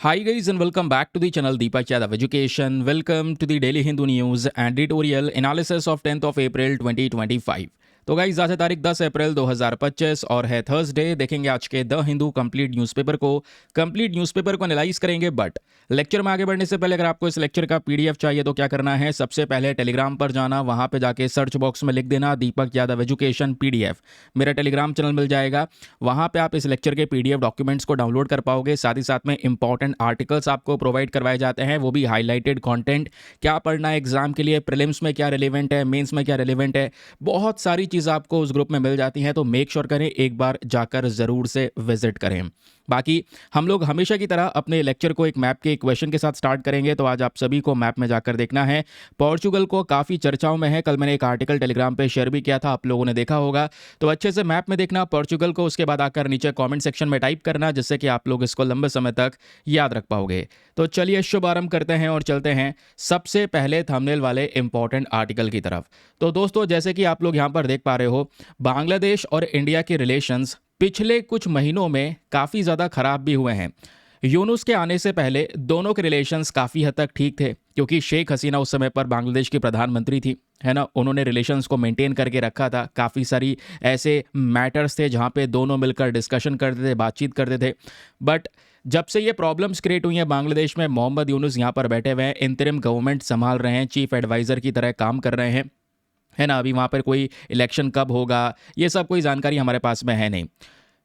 Hi guys and welcome back to the channel Deepak Yadav Education. Welcome to the Daily Hindu News and editorial analysis of 10th of April 2025. तो guys आज है तारीख 10 अप्रैल 2025 और है Thursday. देखेंगे आज के द हिंदू कंप्लीट न्यूज़पेपर को एनालाइज करेंगे। बट लेक्चर में आगे बढ़ने से पहले अगर आपको इस लेक्चर का पीडीएफ चाहिए तो क्या करना है, सबसे पहले टेलीग्राम पर जाना, वहां पे जाके सर्च बॉक्स में लिख देना दीपक यादव एजुकेशन पीडीएफ। मेरा टेलीग्राम चैनल मिल जाएगा, वहां पे आप इस लेक्चर के पीडीएफ डॉक्यूमेंट्स को डाउनलोड कर पाओगे। साथ ही साथ में इंपॉर्टेंट आर्टिकल्स आपको प्रोवाइड करवाए जाते हैं, वो भी हाईलाइटेड कंटेंट। क्या पढ़ना है एग्जाम के लिए, प्रीलिम्स में क्या रिलेवेंट है, मेंस में क्या रिलेवेंट है, बहुत सारी चीज़ आपको उस ग्रुप में मिल जाती हैं। तो मेक श्योर करें एक बार जाकर ज़रूर से विजिट करें। बाकी हम लोग हमेशा की तरह अपने लेक्चर को एक मैप के क्वेश्चन के साथ स्टार्ट करेंगे। तो आज आप सभी को मैप में जाकर देखना है। पोर्चुगल को काफ़ी चर्चाओं में है, कल मैंने एक आर्टिकल टेलीग्राम पे शेयर भी किया था, आप लोगों ने देखा होगा। तो अच्छे से मैप में देखना पोर्चुगल को, उसके बाद आकर नीचे कॉमेंट सेक्शन में टाइप करना, जिससे कि आप लोग इसको लंबे समय तक याद रख पाओगे। तो चलिए शुभारंभ करते हैं और चलते हैं सबसे पहले थंबनेल वाले इंपॉर्टेंट आर्टिकल की तरफ। तो दोस्तों जैसे कि आप लोग यहाँ पर देख पा रहे हो, बांग्लादेश और इंडिया के रिलेशंस पिछले कुछ महीनों में काफ़ी ज़्यादा खराब भी हुए हैं। यूनुस के आने से पहले दोनों के रिलेशंस काफ़ी हद तक ठीक थे, क्योंकि शेख हसीना उस समय पर बांग्लादेश की प्रधानमंत्री थी, है ना। उन्होंने रिलेशंस को मेंटेन करके रखा था। काफ़ी सारी ऐसे मैटर्स थे जहाँ पे दोनों मिलकर डिस्कशन करते थे, बातचीत करते थे। बट जब से ये प्रॉब्लम्स क्रिएट हुई हैं बांग्लादेश में, मोहम्मद यूनुस यहाँ पर बैठे हुए हैं, इंतरिम गवर्नमेंट संभाल रहे हैं, चीफ एडवाइज़र की तरह काम कर रहे हैं, है ना। अभी वहाँ पर कोई इलेक्शन कब होगा ये सब कोई जानकारी हमारे पास में है नहीं।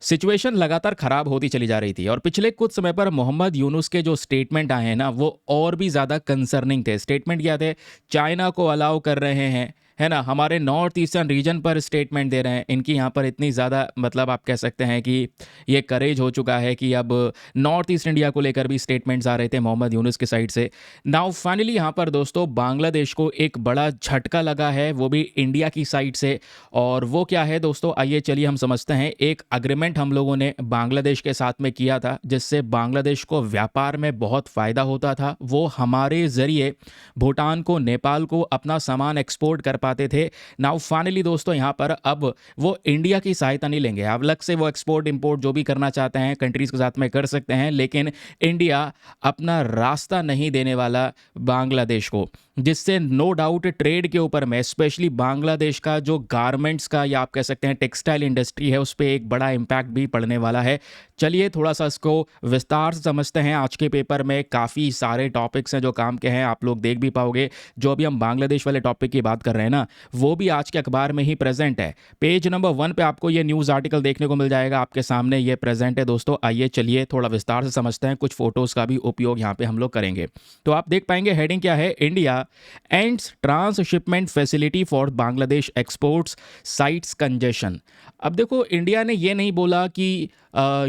सिचुएशन लगातार खराब होती चली जा रही थी और पिछले कुछ समय पर मोहम्मद यूनुस के जो स्टेटमेंट आए हैं ना, वो और भी ज़्यादा कंसर्निंग थे। स्टेटमेंट क्या थे, चाइना को अलाउ कर रहे हैं, है ना, हमारे नॉर्थ ईस्टर्न रीजन पर स्टेटमेंट दे रहे हैं। इनकी यहाँ पर इतनी ज़्यादा मतलब आप कह सकते हैं कि ये करेज हो चुका है कि अब नॉर्थ ईस्ट इंडिया को लेकर भी स्टेटमेंट्स आ रहे थे मोहम्मद यूनुस की साइड से। नाउ फाइनली यहाँ पर दोस्तों बांग्लादेश को एक बड़ा झटका लगा है, वो भी इंडिया की साइड से। और वो क्या है दोस्तों, आइए चलिए हम समझते हैं। एक अग्रीमेंट हम लोगों ने बांग्लादेश के साथ में किया था, जिससे बांग्लादेश को व्यापार में बहुत फ़ायदा होता था। वो हमारे ज़रिए भूटान को, नेपाल को अपना सामान एक्सपोर्ट कर पाते थे। नाउ फाइनली दोस्तों यहाँ पर अब वो इंडिया की सहायता नहीं लेंगे, अब अलग से वो एक्सपोर्ट इंपोर्ट जो भी करना चाहते हैं कंट्रीज़ के साथ में कर सकते हैं, लेकिन इंडिया अपना रास्ता नहीं देने वाला बांग्लादेश को, जिससे नो डाउट ट्रेड के ऊपर में स्पेशली बांग्लादेश का जो गारमेंट्स का या आप कह सकते हैं टेक्सटाइल इंडस्ट्री है, उस पर एक बड़ा इम्पैक्ट भी पड़ने वाला है। चलिए थोड़ा सा इसको विस्तार से समझते हैं। आज के पेपर में काफ़ी सारे टॉपिक्स हैं जो काम के हैं, आप लोग देख भी पाओगे। जो अभी हम बांग्लादेश वाले टॉपिक की बात कर रहे हैं ना, वो भी आज के अखबार में ही प्रेजेंट है। पेज नंबर 1 पे आपको ये न्यूज़ आर्टिकल देखने को मिल जाएगा, आपके सामने ये प्रेजेंट है दोस्तों। आइए चलिए थोड़ा विस्तार से समझते हैं, कुछ फोटोज़ का भी उपयोग यहाँ पे हम लोग करेंगे। तो आप देख पाएंगे हेडिंग क्या है, India ends transshipment facility for Bangladesh exports sites congestion. अब देखो इंडिया ने ये नहीं बोला कि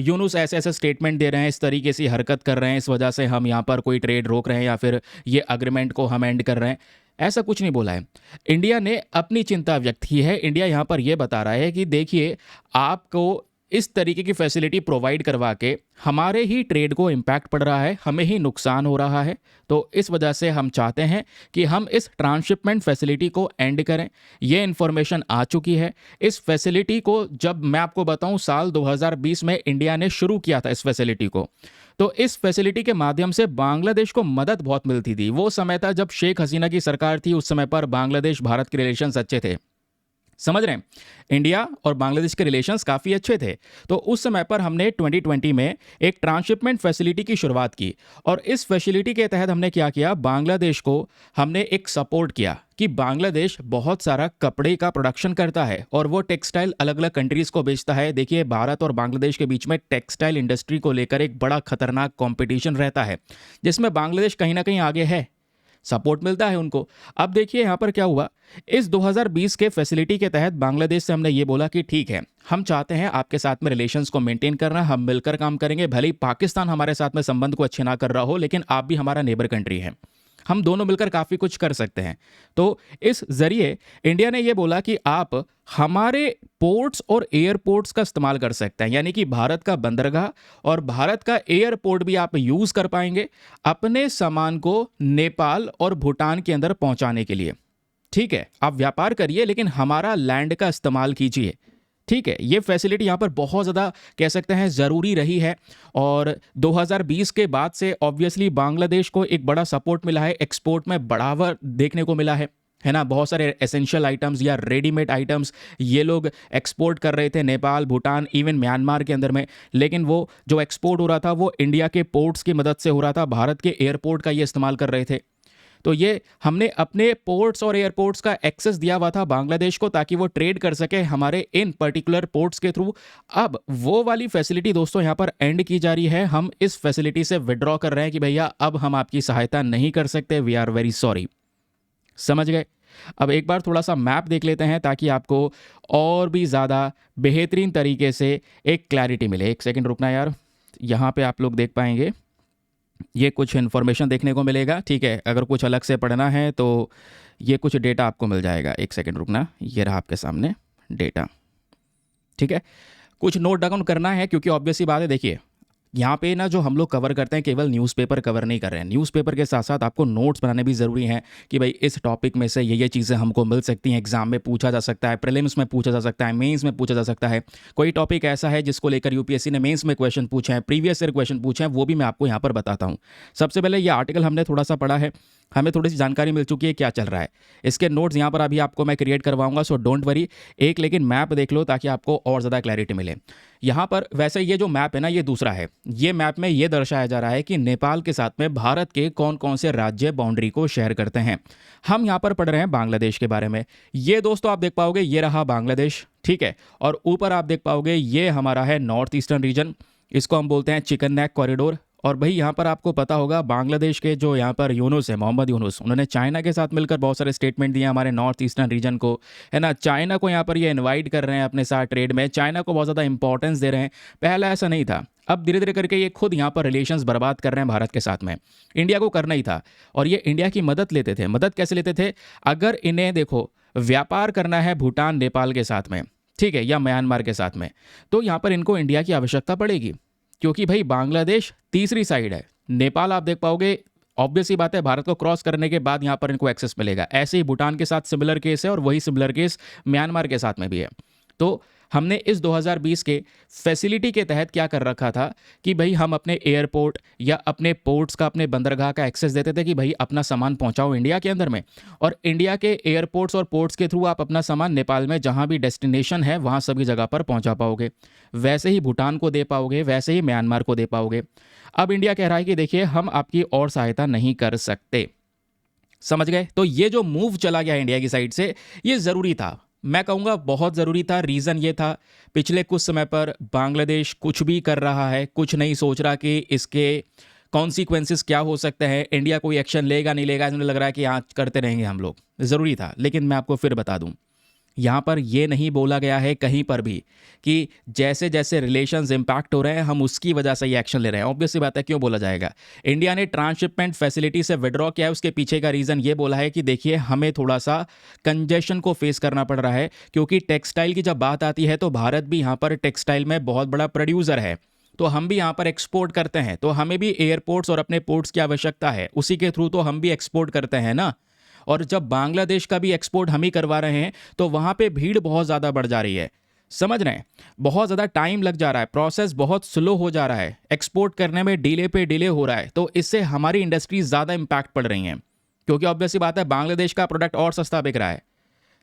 यूनुस ऐसे ऐसे स्टेटमेंट दे रहे हैं, इस तरीके से हरकत कर रहे हैं, इस वजह से हम यहाँ पर कोई ट्रेड रोक रहे हैं या फिर ये अग्रीमेंट को हम एंड कर रहे हैं, ऐसा कुछ नहीं बोला है। इंडिया ने अपनी चिंता व्यक्त की है। इंडिया यहाँ पर यह बता रहा है कि देखिए आपको इस तरीके की फैसिलिटी प्रोवाइड करवा के हमारे ही ट्रेड को इम्पैक्ट पड़ रहा है, हमें ही नुकसान हो रहा है। तो इस वजह से हम चाहते हैं कि हम इस ट्रांसशिपमेंट फैसिलिटी को एंड करें। ये इन्फॉर्मेशन आ चुकी है। इस फैसिलिटी को जब मैं आपको बताऊं, साल 2020 में इंडिया ने शुरू किया था इस फैसिलिटी को। तो इस फैसिलिटी के माध्यम से बांग्लादेश को मदद बहुत मिलती थी। वो समय था जब शेख हसीना की सरकार थी, उस समय पर बांग्लादेश भारत के रिलेशंस अच्छे थे, समझ रहे हैं। इंडिया और बांग्लादेश के रिलेशंस काफ़ी अच्छे थे। तो उस समय पर हमने 2020 में एक ट्रांसशिपमेंट फैसिलिटी की शुरुआत की और इस फैसिलिटी के तहत हमने क्या किया, बांग्लादेश को हमने एक सपोर्ट किया कि बांग्लादेश बहुत सारा कपड़े का प्रोडक्शन करता है और वो टेक्सटाइल अलग अलग कंट्रीज़ को बेचता है। देखिए भारत और बांग्लादेश के बीच में टेक्सटाइल इंडस्ट्री को लेकर एक बड़ा खतरनाक कॉम्पिटिशन रहता है, जिसमें बांग्लादेश कहीं ना कहीं आगे है, सपोर्ट मिलता है उनको। अब देखिए यहाँ पर क्या हुआ, इस 2020 के फैसिलिटी के तहत बांग्लादेश से हमने ये बोला कि ठीक है, हम चाहते हैं आपके साथ में रिलेशंस को मेंटेन करना, हम मिलकर काम करेंगे। भले ही पाकिस्तान हमारे साथ में संबंध को अच्छे ना कर रहा हो, लेकिन आप भी हमारा नेबर कंट्री है, हम दोनों मिलकर काफ़ी कुछ कर सकते हैं। तो इस जरिए इंडिया ने यह बोला कि आप हमारे पोर्ट्स और एयरपोर्ट्स का इस्तेमाल कर सकते हैं, यानी कि भारत का बंदरगाह और भारत का एयरपोर्ट भी आप यूज़ कर पाएंगे अपने सामान को नेपाल और भूटान के अंदर पहुंचाने के लिए। ठीक है, आप व्यापार करिए लेकिन हमारा लैंड का इस्तेमाल कीजिए। ठीक है, ये फैसिलिटी यहाँ पर बहुत ज़्यादा कह सकते हैं ज़रूरी रही है। और 2020 के बाद से ऑब्वियसली बांग्लादेश को एक बड़ा सपोर्ट मिला है, एक्सपोर्ट में बढ़ावा देखने को मिला है ना। बहुत सारे एसेंशियल आइटम्स या रेडीमेड आइटम्स ये लोग एक्सपोर्ट कर रहे थे नेपाल, भूटान, इवन म्यांमार के अंदर में। लेकिन वो जो एक्सपोर्ट हो रहा था वो इंडिया के पोर्ट्स की मदद से हो रहा था, भारत के एयरपोर्ट का ये इस्तेमाल कर रहे थे। तो ये हमने अपने पोर्ट्स और एयरपोर्ट्स का एक्सेस दिया हुआ था बांग्लादेश को, ताकि वो ट्रेड कर सके हमारे इन पर्टिकुलर पोर्ट्स के थ्रू। अब वो वाली फैसिलिटी दोस्तों यहाँ पर एंड की जा रही है। हम इस फैसिलिटी से विड्रॉ कर रहे हैं कि भैया अब हम आपकी सहायता नहीं कर सकते, वी आर वेरी सॉरी। समझ गए। अब एक बार थोड़ा सा मैप देख लेते हैं ताकि आपको और भी ज़्यादा बेहतरीन तरीके से एक क्लैरिटी मिले। एक सेकंड रुकना यार, यहाँ पे आप लोग देख पाएंगे ये कुछ इन्फॉर्मेशन देखने को मिलेगा। ठीक है, अगर कुछ अलग से पढ़ना है तो ये कुछ डेटा आपको मिल जाएगा। एक सेकंड रुकना, ये रहा आपके सामने डेटा। ठीक है, कुछ नोट डाउन करना है क्योंकि ऑब्वियस सी बात है। देखिए यहाँ पे ना जो हम लोग कवर करते हैं केवल न्यूज़पेपर कवर नहीं कर रहे हैं, न्यूज़पेपर के साथ साथ आपको नोट्स बनाने भी ज़रूरी हैं कि भाई इस टॉपिक में से ये चीज़ें हमको मिल सकती हैं, एग्जाम में पूछा जा सकता है, प्रीलिम्स में पूछा जा सकता है, मेंस में पूछा जा सकता है। कोई टॉपिक ऐसा है जिसको लेकर यूपीएससी ने मेंस में क्वेश्चन पूछे हैं, प्रीवियस ईयर क्वेश्चन पूछे हैं, वो भी मैं आपको यहाँ पर बताता हूँ। सबसे पहले ये आर्टिकल हमने थोड़ा सा पढ़ा है, हमें थोड़ी सी जानकारी मिल चुकी है क्या चल रहा है। इसके नोट्स यहाँ पर अभी आपको मैं क्रिएट करवाऊंगा, सो डोंट वरी। एक लेकिन मैप देख लो ताकि आपको और ज़्यादा क्लैरिटी मिले। यहाँ पर वैसे ये जो मैप है ना ये दूसरा है। ये मैप में ये दर्शाया जा रहा है कि नेपाल के साथ में भारत के कौन कौन से राज्य बाउंड्री को शेयर करते हैं। हम यहाँ पर पढ़ रहे हैं बांग्लादेश के बारे में। ये दोस्तों आप देख पाओगे ये रहा बांग्लादेश, ठीक है। और ऊपर आप देख पाओगे ये हमारा है नॉर्थ ईस्टर्न रीजन, इसको हम बोलते हैं चिकन नेक कॉरिडोर। और भाई यहाँ पर आपको पता होगा बांग्लादेश के जो यहाँ पर यूनुस है, मोहम्मद यूनुस, उन्होंने चाइना के साथ मिलकर बहुत सारे स्टेटमेंट दिए हमारे नॉर्थ ईस्टर्न रीजन को, है ना। चाइना को यहाँ पर ये इनवाइट कर रहे हैं अपने साथ ट्रेड में, चाइना को बहुत ज़्यादा इंपॉर्टेंस दे रहे हैं। पहले ऐसा नहीं था, अब धीरे धीरे करके ये खुद यहाँ पर रिलेशंस बर्बाद कर रहे हैं भारत के साथ में। इंडिया को करना ही था और ये इंडिया की मदद लेते थे। मदद कैसे लेते थे? अगर इन्हें देखो व्यापार करना है भूटान नेपाल के साथ में, ठीक है, या म्यांमार के साथ में, तो यहाँ पर इनको इंडिया की आवश्यकता पड़ेगी क्योंकि भाई बांग्लादेश तीसरी साइड है। नेपाल आप देख पाओगे, ऑब्वियस ही बात है भारत को क्रॉस करने के बाद यहाँ पर इनको एक्सेस मिलेगा। ऐसे ही भूटान के साथ सिमिलर केस है और वही सिमिलर केस म्यांमार के साथ में भी है। तो हमने इस 2020 के फैसिलिटी के तहत क्या कर रखा था कि भाई हम अपने एयरपोर्ट या अपने पोर्ट्स का, अपने बंदरगाह का एक्सेस देते थे कि भाई अपना सामान पहुंचाओ इंडिया के अंदर में, और इंडिया के एयरपोर्ट्स और पोर्ट्स के थ्रू आप अपना सामान नेपाल में जहां भी डेस्टिनेशन है वहां सभी जगह पर पहुंचा पाओगे। वैसे ही भूटान को दे पाओगे, वैसे ही म्यांमार को दे पाओगे। अब इंडिया कह रहा है कि देखिए हम आपकी और सहायता नहीं कर सकते। समझ गए? तो ये जो मूव चला गया इंडिया की साइड से ये ज़रूरी था, मैं कहूँगा बहुत ज़रूरी था। रीज़न ये था पिछले कुछ समय पर बांग्लादेश कुछ भी कर रहा है, कुछ नहीं सोच रहा कि इसके कॉन्सिक्वेंसेस क्या हो सकते हैं, इंडिया कोई एक्शन लेगा नहीं लेगा, इसमें लग रहा है कि आज करते रहेंगे हम लोग। ज़रूरी था। लेकिन मैं आपको फिर बता दूँ, यहाँ पर ये नहीं बोला गया है कहीं पर भी कि जैसे जैसे रिलेशंस इंपैक्ट हो रहे हैं हम उसकी वजह से ये एक्शन ले रहे हैं। ऑब्वियस सी बात है, क्यों बोला जाएगा? इंडिया ने ट्रांसशिपमेंट फैसिलिटी से विड्रॉ किया है, उसके पीछे का रीज़न ये बोला है कि देखिए हमें थोड़ा सा कंजेशन को फेस करना पड़ रहा है, क्योंकि टेक्सटाइल की जब बात आती है तो भारत भी यहाँ पर टेक्सटाइल में बहुत बड़ा प्रोड्यूसर है, तो हम भी यहाँ पर एक्सपोर्ट करते हैं, तो हमें भी एयरपोर्ट्स और अपने पोर्ट्स की आवश्यकता है, उसी के थ्रू तो हम भी एक्सपोर्ट करते हैं ना। और जब बांग्लादेश का भी एक्सपोर्ट हम ही करवा रहे हैं तो वहाँ पे भीड़ बहुत ज़्यादा बढ़ जा रही है। समझ रहे हैं? बहुत ज़्यादा टाइम लग जा रहा है, प्रोसेस बहुत स्लो हो जा रहा है, एक्सपोर्ट करने में डिले पे डिले हो रहा है। तो इससे हमारी इंडस्ट्री ज़्यादा इम्पैक्ट पड़ रही हैं, क्योंकि ऑब्वियस सी बात है बांग्लादेश का प्रोडक्ट और सस्ता बिक रहा है।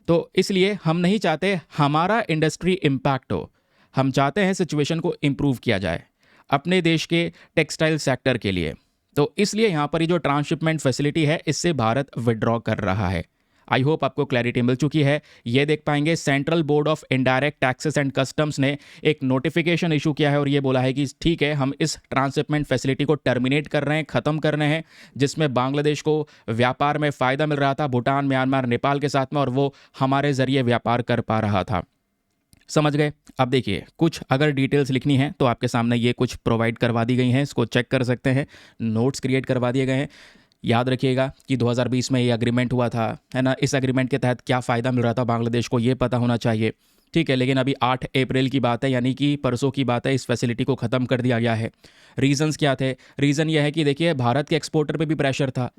तो इसलिए हम नहीं चाहते हमारा इंडस्ट्री इम्पैक्ट हो, हम चाहते हैं सिचुएशन को इम्प्रूव किया जाए अपने देश के टेक्सटाइल सेक्टर के लिए। तो इसलिए यहाँ पर ये जो ट्रांसशिपमेंट फैसिलिटी है इससे भारत विड्रॉ कर रहा है। आई होप आपको क्लैरिटी मिल चुकी है। ये देख पाएंगे central board of indirect taxes and customs ने एक नोटिफिकेशन इशू किया है और ये बोला है कि ठीक है हम इस ट्रांसशिपमेंट फैसिलिटी को टर्मिनेट कर रहे हैं, ख़त्म कर रहे हैं, जिसमें बांग्लादेश को व्यापार में फ़ायदा मिल रहा था भूटान, म्यांमार, नेपाल के साथ में, और वो हमारे ज़रिए व्यापार कर पा रहा था। समझ गए? अब देखिए कुछ अगर डिटेल्स लिखनी है तो आपके सामने ये कुछ प्रोवाइड करवा दी गई हैं, इसको चेक कर सकते हैं। नोट्स क्रिएट करवा दिए गए हैं। याद रखिएगा कि 2020 में ये एग्रीमेंट हुआ था, है ना। इस एग्रीमेंट के तहत क्या फ़ायदा मिल रहा था बांग्लादेश को, ये पता होना चाहिए। ठीक है, लेकिन अभी 8 अप्रैल की बात है, यानी कि परसों की बात है, इस फैसिलिटी को ख़त्म कर दिया गया है। रीज़न्स क्या थे? रीज़न ये है कि देखिए भारत के एक्सपोर्टर पे भी प्रेशर था।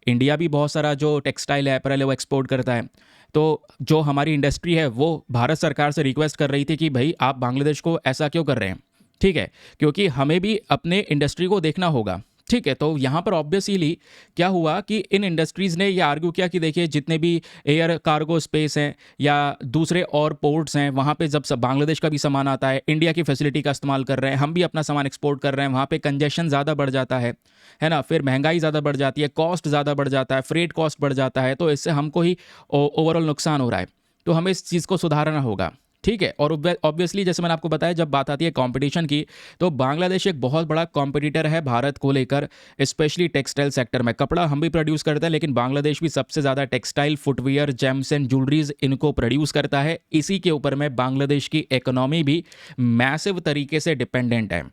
इंडिया भी बहुत सारा जो टेक्सटाइल है, अपैरल है, वो एक्सपोर्ट करता है। तो जो हमारी इंडस्ट्री है वो भारत सरकार से रिक्वेस्ट कर रही थी कि भाई आप बांग्लादेश को ऐसा क्यों कर रहे हैं? ठीक है, क्योंकि हमें भी अपने इंडस्ट्री को देखना होगा। ठीक है, तो यहाँ पर ऑब्वियसली क्या हुआ कि इन इंडस्ट्रीज़ ने ये आर्ग्यू किया कि देखिए जितने भी एयर कार्गो स्पेस हैं या दूसरे और पोर्ट्स हैं, वहाँ पे जब सब बांग्लादेश का भी सामान आता है, इंडिया की फैसिलिटी का इस्तेमाल कर रहे हैं, हम भी अपना सामान एक्सपोर्ट कर रहे हैं, वहाँ पे कंजेशन ज़्यादा बढ़ जाता है ना? फिर महंगाई ज़्यादा बढ़ जाती है, कॉस्ट ज़्यादा बढ़ जाता है, फ्रेट कॉस्ट बढ़ जाता है, तो इससे हमको ही ओवरऑल नुकसान हो रहा है। तो हमें इस चीज़ को सुधारना होगा। ठीक है, और ऑब्वियसली जैसे मैंने आपको बताया, जब बात आती है कंपटीशन की, तो बांग्लादेश एक बहुत बड़ा कॉम्पिटिटर है भारत को लेकर, स्पेशली टेक्सटाइल सेक्टर में। कपड़ा हम भी प्रोड्यूस करते हैं, लेकिन बांग्लादेश भी सबसे ज़्यादा textile, footwear, James and jewelleries इनको प्रोड्यूस करता है। इसी के ऊपर में बांग्लादेश की इकोनॉमी भी मैसिव तरीके से डिपेंडेंट है।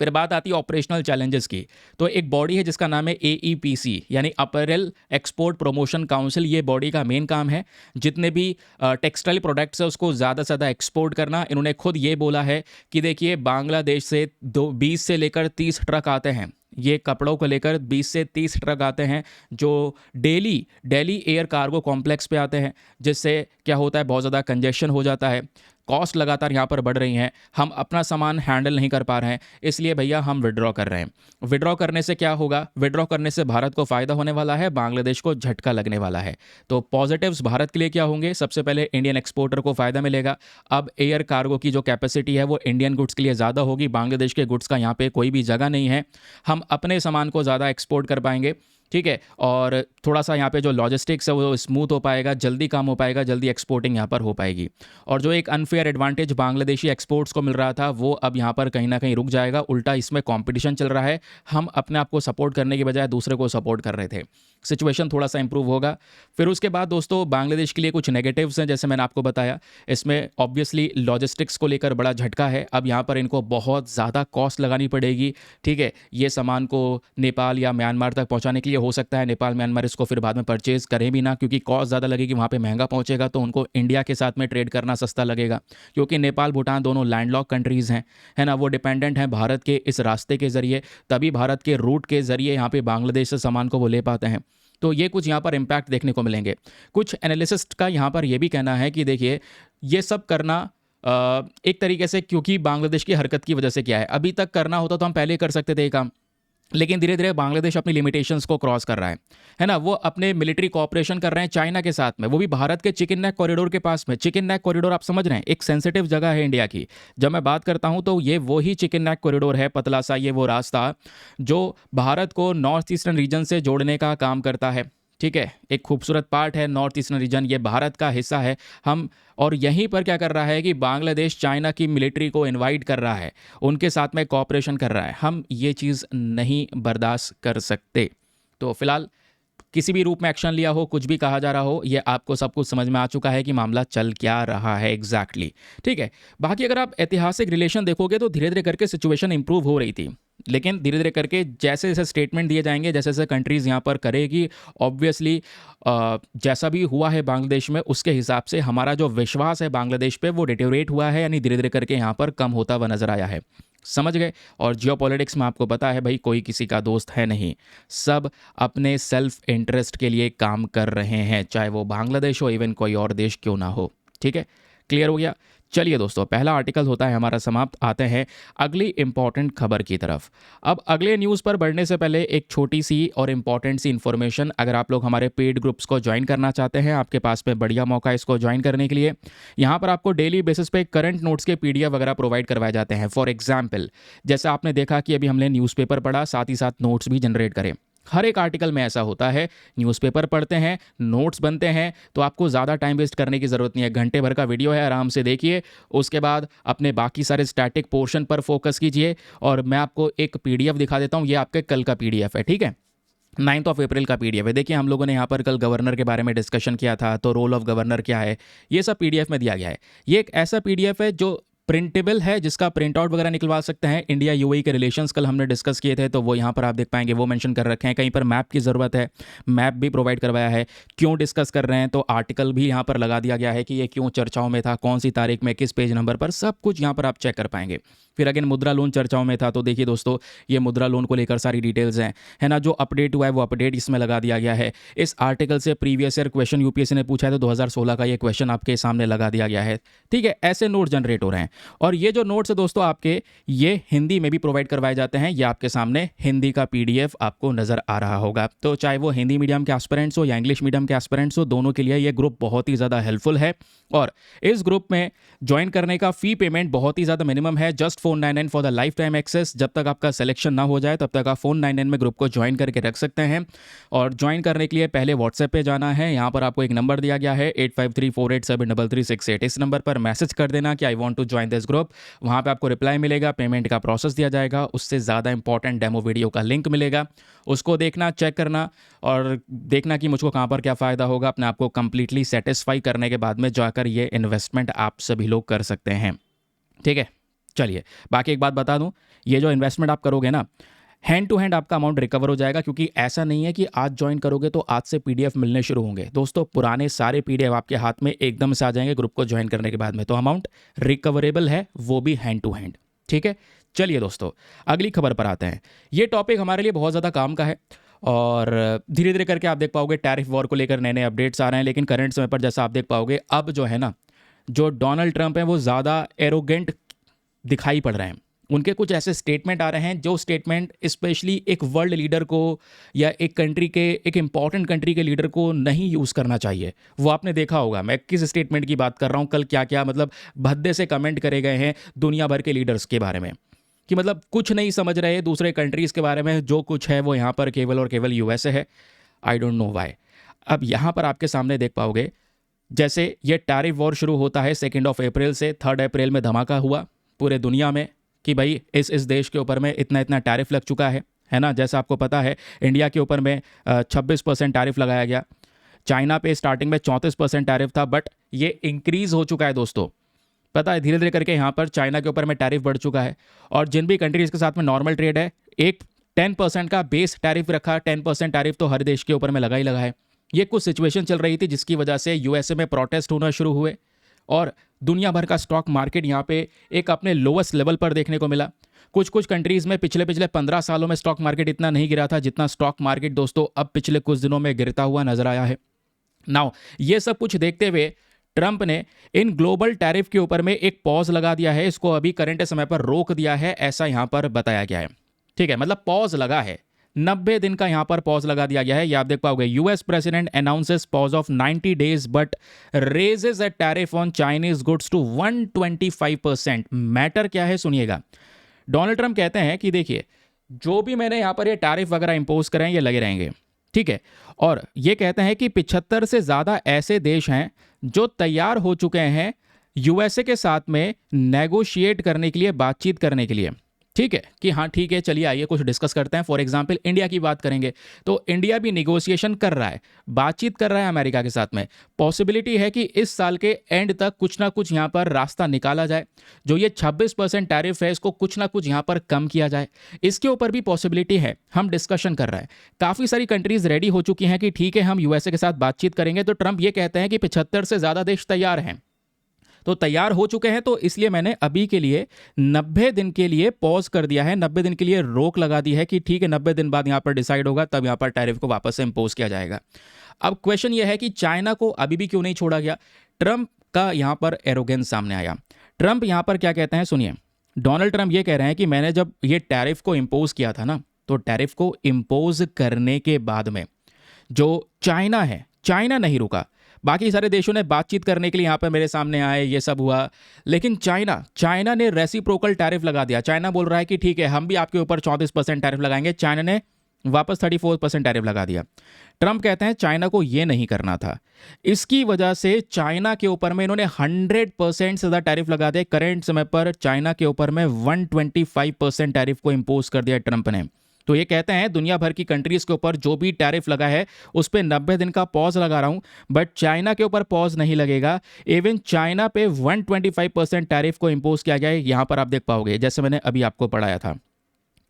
फिर बात आती है ऑपरेशनल चैलेंजेस की। तो एक बॉडी है जिसका नाम है AEPC, यानी अपैरल एक्सपोर्ट प्रमोशन काउंसिल। ये बॉडी का मेन काम है जितने भी टेक्सटाइल प्रोडक्ट्स है उसको ज़्यादा से ज़्यादा एक्सपोर्ट करना। इन्होंने खुद ये बोला है कि देखिए बांग्लादेश से 20 से लेकर 30 ट्रक आते हैं, ये कपड़ों को लेकर 20 से 30 ट्रक आते हैं जो डेली एयर कार्गो कॉम्प्लेक्स पे आते हैं, जिससे क्या होता है, बहुत ज़्यादा कंजेशन हो जाता है, कॉस्ट लगातार यहाँ पर बढ़ रही हैं, हम अपना सामान हैंडल नहीं कर पा रहे हैं, इसलिए भैया हम विड्रॉ कर रहे हैं। विड्रॉ करने से क्या होगा? विड्रॉ करने से भारत को फ़ायदा होने वाला है, बांग्लादेश को झटका लगने वाला है। तो पॉजिटिव्स भारत के लिए क्या होंगे? सबसे पहले इंडियन एक्सपोर्टर को फ़ायदा मिलेगा। अब एयर कार्गो की जो कैपेसिटी है वो इंडियन गुड्स के लिए ज़्यादा होगी, बांग्लादेश के गुड्स का यहाँ पे कोई भी जगह नहीं है, हम अपने सामान को ज़्यादा एक्सपोर्ट कर पाएंगे। ठीक है, और थोड़ा सा यहाँ पे जो लॉजिस्टिक्स है वो स्मूथ हो पाएगा, जल्दी काम हो पाएगा, जल्दी एक्सपोर्टिंग यहाँ पर हो पाएगी। और जो एक अनफेयर एडवांटेज बांग्लादेशी एक्सपोर्ट्स को मिल रहा था वो अब यहाँ पर कहीं ना कहीं रुक जाएगा। उल्टा इसमें कंपटीशन चल रहा है, हम अपने आप को सपोर्ट करने के बजाय दूसरे को सपोर्ट कर रहे थे। सिचुएशन थोड़ा सा इंप्रूव होगा। फिर उसके बाद दोस्तों बांग्लादेश के लिए कुछ नेगेटिव्स हैं, जैसे मैंने आपको बताया, इसमें ऑब्वियसली लॉजिस्टिक्स को लेकर बड़ा झटका है। अब यहाँ पर इनको बहुत ज़्यादा कॉस्ट लगानी पड़ेगी। ठीक है, ये सामान को नेपाल या म्यांमार तक पहुँचाने के लिए हो सकता है नेपाल म्यांमार इसको फिर बाद में परचेज़ करें भी ना, क्योंकि कॉस्ट ज़्यादा लगेगी, वहाँ पे महंगा पहुँचेगा, तो उनको इंडिया के साथ में ट्रेड करना सस्ता लगेगा, क्योंकि नेपाल भूटान दोनों लैंडलॉक कंट्रीज़ हैं, है ना, वो डिपेंडेंट हैं भारत के इस रास्ते के ज़रिए, तभी भारत के रूट के ज़रिए यहाँ पे बांग्लादेश से सामान को वो ले पाते हैं। तो ये कुछ यहाँ पर इम्पैक्ट देखने को मिलेंगे। कुछ एनालिसिस्ट का यहाँ पर ये भी कहना है कि देखिए ये सब करना एक तरीके से, क्योंकि बांग्लादेश की हरकत की वजह से क्या है, अभी तक करना होता तो हम पहले कर सकते थे ये काम, लेकिन धीरे धीरे बांग्लादेश अपनी लिमिटेशंस को क्रॉस कर रहा है ना। वो अपने मिलिट्री कोऑपरेशन कर रहे हैं चाइना के साथ में, वो भी भारत के चिकन नेक कॉरिडोर के पास में। चिकन नेक कॉरिडोर आप समझ रहे हैं, एक सेंसिटिव जगह है इंडिया की। जब मैं बात करता हूं तो ये वही चिकन नेक कॉरिडोर है, पतला सा ये वो रास्ता जो भारत को नॉर्थ ईस्टर्न रीजन से जोड़ने का काम करता है। ठीक है, एक खूबसूरत पार्ट है नॉर्थ ईस्टर्न रीजन, ये भारत का हिस्सा है। हम और यहीं पर क्या कर रहा है कि बांग्लादेश चाइना की मिलिट्री को इनवाइट कर रहा है, उनके साथ में कोऑपरेशन कर रहा है। हम ये चीज़ नहीं बर्दाश्त कर सकते। तो फिलहाल किसी भी रूप में एक्शन लिया हो, कुछ भी कहा जा रहा हो, ये आपको सब कुछ समझ में आ चुका है कि मामला चल क्या रहा है एग्जैक्टली। ठीक है, बाकी अगर आप ऐतिहासिक रिलेशन देखोगे तो धीरे धीरे करके सिचुएशन इंप्रूव हो रही थी, लेकिन धीरे धीरे करके जैसे जैसे स्टेटमेंट दिए जाएंगे, जैसे जैसे कंट्रीज़ यहाँ पर करेगी, ऑब्वियसली जैसा भी हुआ है बांग्लादेश में उसके हिसाब से हमारा जो विश्वास है बांग्लादेश पे वो डिटेरियोरेट हुआ है, यानी धीरे धीरे करके यहाँ पर कम होता हुआ नजर आया है। समझ गए? और जियोपॉलिटिक्स में आपको पता है भाई, कोई किसी का दोस्त है नहीं, सब अपने सेल्फ इंटरेस्ट के लिए काम कर रहे हैं, चाहे वो बांग्लादेश हो, इवन कोई और देश क्यों ना हो। ठीक है, क्लियर हो गया? चलिए दोस्तों, पहला आर्टिकल होता है हमारा समाप्त। आते हैं अगली इंपॉर्टेंट खबर की तरफ। अब अगले न्यूज़ पर बढ़ने से पहले एक छोटी सी और इंपॉर्टेंट सी इन्फॉर्मेशन, अगर आप लोग हमारे पेड ग्रुप्स को ज्वाइन करना चाहते हैं, आपके पास में बढ़िया मौका है इसको ज्वाइन करने के लिए। यहाँ पर आपको डेली बेसिस पे करंट नोट्स के PDF वगैरह प्रोवाइड करवाए जाते हैं। फॉर एग्जाम्पल, जैसे आपने देखा कि अभी हमने न्यूज़पेपर पढ़ा, साथ ही साथ नोट्स भी जनरेट करें। हर एक आर्टिकल में ऐसा होता है, न्यूज़पेपर पढ़ते हैं, नोट्स बनते हैं, तो आपको ज़्यादा टाइम वेस्ट करने की ज़रूरत नहीं है। घंटे भर का वीडियो है, आराम से देखिए, उसके बाद अपने बाकी सारे स्टैटिक पोर्शन पर फोकस कीजिए। और मैं आपको एक PDF दिखा देता हूँ, ये आपके कल का PDF है। ठीक है, 9 अप्रैल का PDF है। देखिए, हम लोगों ने यहाँ पर कल गवर्नर के बारे में डिस्कशन किया था, तो रोल ऑफ गवर्नर क्या है, ये सब PDF में दिया गया है। ये एक ऐसा PDF है जो प्रिंटेबल है, जिसका प्रिंट आउट वगैरह निकलवा सकते हैं। इंडिया यूएई के रिलेशंस कल हमने डिस्कस किए थे, तो वो यहाँ पर आप देख पाएंगे, वो मेंशन कर रखे हैं। कहीं पर मैप की ज़रूरत है, मैप भी प्रोवाइड करवाया है। क्यों डिस्कस कर रहे हैं, तो आर्टिकल भी यहाँ पर लगा दिया गया है कि ये क्यों चर्चाओं में था, कौन सी तारीख में, किस पेज नंबर पर, सब कुछ यहाँ पर आप चेक कर पाएंगे। फिर अगेन मुद्रा लोन चर्चाओं में था, तो देखिए दोस्तों, ये मुद्रा लोन को लेकर सारी डिटेल्स हैं, है ना। जो अपडेट हुआ है वो अपडेट इसमें लगा दिया गया है। इस आर्टिकल से प्रीवियस ईयर क्वेश्चन यूपीएससी ने पूछा है, तो 2016 का ये क्वेश्चन आपके सामने लगा दिया गया है। ठीक है, ऐसे नोट जनरेट हो रहे हैं। और ये जो नोट्स है दोस्तों आपके, ये हिंदी में भी प्रोवाइड करवाए जाते हैं। ये आपके सामने हिंदी का पीडीएफ आपको नजर आ रहा होगा। तो चाहे वो हिंदी मीडियम के एस्पिरेंट्स हो या इंग्लिश मीडियम के एस्पिरेंट्स हो, दोनों के लिए ये ग्रुप बहुत ही ज़्यादा हेल्पफुल है। और इस ग्रुप में ज्वाइन करने का फी पेमेंट बहुत ही ज़्यादा मिनिमम है, just 499 for the lifetime access. जब तक आपका सिलेक्शन ना हो जाए तब तक आप 499 में ग्रुप को ज्वाइन करके रख सकते हैं। और ज्वाइन करने के लिए पहले व्हाट्सएप पे जाना है। यहाँ पर आपको एक नंबर दिया गया है 8534873368। इस नंबर पर मैसेज कर देना कि I want to join this group. वहाँ पे आपको रिप्लाई मिलेगा, पेमेंट का प्रोसेस दिया जाएगा, उससे ज़्यादा इंपॉर्टेंट डेमो वीडियो का लिंक मिलेगा। उसको देखना, चेक करना और देखना कि मुझको कहाँ पर क्या फ़ायदा होगा। अपने आप को कंप्लीटली सेटिस्फाई करने के बाद में जाकर ये इन्वेस्टमेंट आप सभी लोग कर सकते हैं। ठीक है, चलिए बाकी एक बात बता दूं, ये जो इन्वेस्टमेंट आप करोगे ना, हैंड टू हैंड आपका अमाउंट रिकवर हो जाएगा। क्योंकि ऐसा नहीं है कि आज ज्वाइन करोगे तो आज से पीडीएफ मिलने शुरू होंगे। दोस्तों, पुराने सारे पीडीएफ आपके हाथ में एकदम से आ जाएंगे ग्रुप को ज्वाइन करने के बाद में। तो अमाउंट रिकवरेबल है, वो भी हैंड टू हैंड। ठीक है, चलिए दोस्तों अगली खबर पर आते हैं। ये टॉपिक हमारे लिए बहुत ज़्यादा काम का है और धीरे धीरे करके आप देख पाओगे टैरिफ वॉर को लेकर नए नए अपडेट्स आ रहे हैं। लेकिन करंट समय पर जैसा आप देख पाओगे, अब जो है ना, जो डोनाल्ड ट्रंप है वो ज़्यादा एरोगेंट दिखाई पड़ रहे हैं। उनके कुछ ऐसे स्टेटमेंट आ रहे हैं जो स्टेटमेंट स्पेशली एक वर्ल्ड लीडर को या एक कंट्री के, एक इंपॉर्टेंट कंट्री के लीडर को नहीं यूज़ करना चाहिए। वो आपने देखा होगा मैं किस स्टेटमेंट की बात कर रहा हूँ। कल क्या क्या मतलब भद्दे से कमेंट करे गए हैं दुनिया भर के लीडर्स के बारे में, कि मतलब कुछ नहीं समझ रहे दूसरे कंट्रीज़ के बारे में। जो कुछ है वो यहाँ पर केवल और केवल यूएसए है। I don't know why. अब यहाँ पर आपके सामने देख पाओगे, जैसे ये टैरिफ वॉर शुरू होता है 2 अप्रैल से। 3 अप्रैल में धमाका हुआ पूरे दुनिया में कि भाई इस देश के ऊपर में इतना इतना टैरिफ लग चुका है ना। जैसा आपको पता है, इंडिया के ऊपर में 26% टैरिफ लगाया गया। चाइना पे स्टार्टिंग में 34% टैरिफ था, बट ये इंक्रीज हो चुका है दोस्तों। पता है, धीरे धीरे करके यहाँ पर चाइना के ऊपर में टैरिफ बढ़ चुका है। और जिन भी कंट्रीज के साथ में नॉर्मल ट्रेड है, एक 10% का बेस टैरिफ रखा। 10% टैरिफ तो हर देश के ऊपर में लगा ही लगा है। ये कुछ सिचुएशन चल रही थी जिसकी वजह से यूएसए में प्रोटेस्ट होना शुरू हुए और दुनिया भर का स्टॉक मार्केट यहाँ पे एक अपने लोवेस्ट लेवल पर देखने को मिला। कुछ कंट्रीज़ में पिछले 15 सालों में स्टॉक मार्केट इतना नहीं गिरा था जितना स्टॉक मार्केट दोस्तों अब पिछले कुछ दिनों में गिरता हुआ नजर आया है। नाउ ये सब कुछ देखते हुए ट्रंप ने इन ग्लोबल टैरिफ के ऊपर में एक पॉज लगा दिया है। इसको अभी करंट समय पर रोक दिया है, ऐसा यहाँ पर बताया गया है। ठीक है, मतलब पॉज लगा है, 90 दिन का यहां पर पॉज लगा दिया गया है। ये आप देख पाओगे, US president announces pause of 90 days but raises a tariff on Chinese goods to 125%। Matter क्या है सुनिएगा। डोनाल्ड ट्रंप कहते हैं कि देखिए, जो भी मैंने यहां पर ये टैरिफ वगैरह इंपोज करें ये लगे रहेंगे। ठीक है, और ये कहते हैं कि 75 से ज़्यादा ऐसे देश हैं जो तैयार हो चुके हैं यूएसए के साथ में नेगोशिएट करने के लिए, बातचीत करने के लिए। ठीक है, कि हाँ ठीक है, चलिए आइए कुछ डिस्कस करते हैं। फॉर एग्जांपल इंडिया की बात करेंगे तो इंडिया भी निगोशिएशन कर रहा है, बातचीत कर रहा है अमेरिका के साथ में। पॉसिबिलिटी है कि इस साल के एंड तक कुछ ना कुछ यहाँ पर रास्ता निकाला जाए। जो ये 26% टैरिफ है इसको कुछ ना कुछ यहाँ पर कम किया जाए, इसके ऊपर भी पॉसिबिलिटी है। हम डिस्कशन कर रहे हैं, काफ़ी सारी कंट्रीज रेडी हो चुकी हैं कि ठीक है हम यूएसए के साथ बातचीत करेंगे। तो ट्रंप ये कहते हैं कि 75 से ज़्यादा देश तैयार हैं, तो तैयार हो चुके हैं, तो इसलिए मैंने अभी के लिए 90 दिन के लिए पॉज कर दिया है, 90 दिन के लिए रोक लगा दी है कि ठीक है 90 दिन बाद यहाँ पर डिसाइड होगा, तब यहाँ पर टैरिफ को वापस से इंपोज किया जाएगा। अब क्वेश्चन ये है कि चाइना को अभी भी क्यों नहीं छोड़ा गया। ट्रंप का यहाँ पर एरोगेंस सामने आया। ट्रंप यहाँ पर क्या कहते हैं सुनिए। डोनाल्ड ट्रंप ये कह रहे हैं कि मैंने जब ये टैरिफ को इंपोज किया था ना, तो टैरिफ को इंपोज करने के बाद में जो चाइना है, चाइना नहीं रुका। बाकी सारे देशों ने बातचीत करने के लिए यहाँ पर मेरे सामने आए, ये सब हुआ, लेकिन चाइना ने रेसिप्रोकल टैरिफ लगा दिया। चाइना बोल रहा है कि ठीक है हम भी आपके ऊपर 34% टैरिफ लगाएंगे। चाइना ने वापस 34% टैरिफ लगा दिया। ट्रंप कहते हैं चाइना को ये नहीं करना था, इसकी वजह से चाइना के ऊपर में इन्होंने 100% से ज़्यादा टैरिफ लगा दिया। करेंट समय पर चाइना के ऊपर में 125% टैरिफ को इंपोज कर दिया ट्रंप ने। तो ये कहते हैं दुनिया भर की कंट्रीज के ऊपर जो भी टैरिफ लगा है उस पर 90 दिन का पॉज लगा रहा हूं, बट चाइना के ऊपर पॉज नहीं लगेगा। इवन चाइना पे 125% टैरिफ को इम्पोज किया गया है, यहां पर आप देख पाओगे जैसे मैंने अभी आपको पढ़ाया था।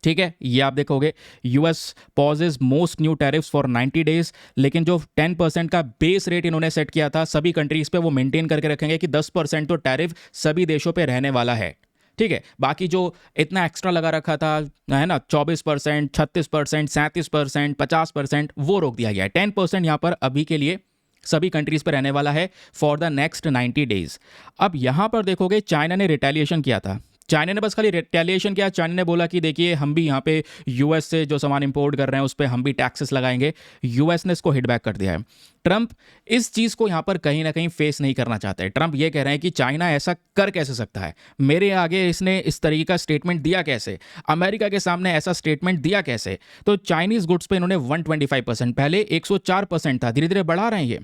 ठीक है, ये आप देखोगे US pauses most new tariffs for 90 days, लेकिन जो 10% का बेस रेट इन्होंने सेट किया था सभी कंट्रीज पे वो मेंटेन करके रखेंगे कि 10% तो टैरिफ सभी देशों पे रहने वाला है। ठीक है, बाकी जो इतना एक्स्ट्रा लगा रखा था है ना 24%, 36%, 37%, 50%, वो रोक दिया गया है। 10% यहाँ पर अभी के लिए सभी कंट्रीज पर रहने वाला है फॉर द नेक्स्ट 90 डेज। अब यहाँ पर देखोगे चाइना ने रिटेलिएशन किया था। चाइना ने बस खाली रिटेलिएशन किया। चाइना ने बोला कि देखिए हम भी यहाँ पे यूएस से जो सामान इंपोर्ट कर रहे हैं उस पर हम भी टैक्सेस लगाएंगे। यूएस ने इसको हिट बैक कर दिया है। ट्रंप इस चीज़ को यहाँ पर कहीं ना कहीं फेस नहीं करना चाहते। ट्रंप ये कह रहे हैं कि चाइना ऐसा कर कैसे सकता है, मेरे आगे इसने इस तरीके का स्टेटमेंट दिया कैसे, अमेरिका के सामने ऐसा स्टेटमेंट दिया कैसे। तो चाइनीज गुड्स पे इन्होंने 125%, पहले 104% था, धीरे धीरे बढ़ा रहे हैं ये।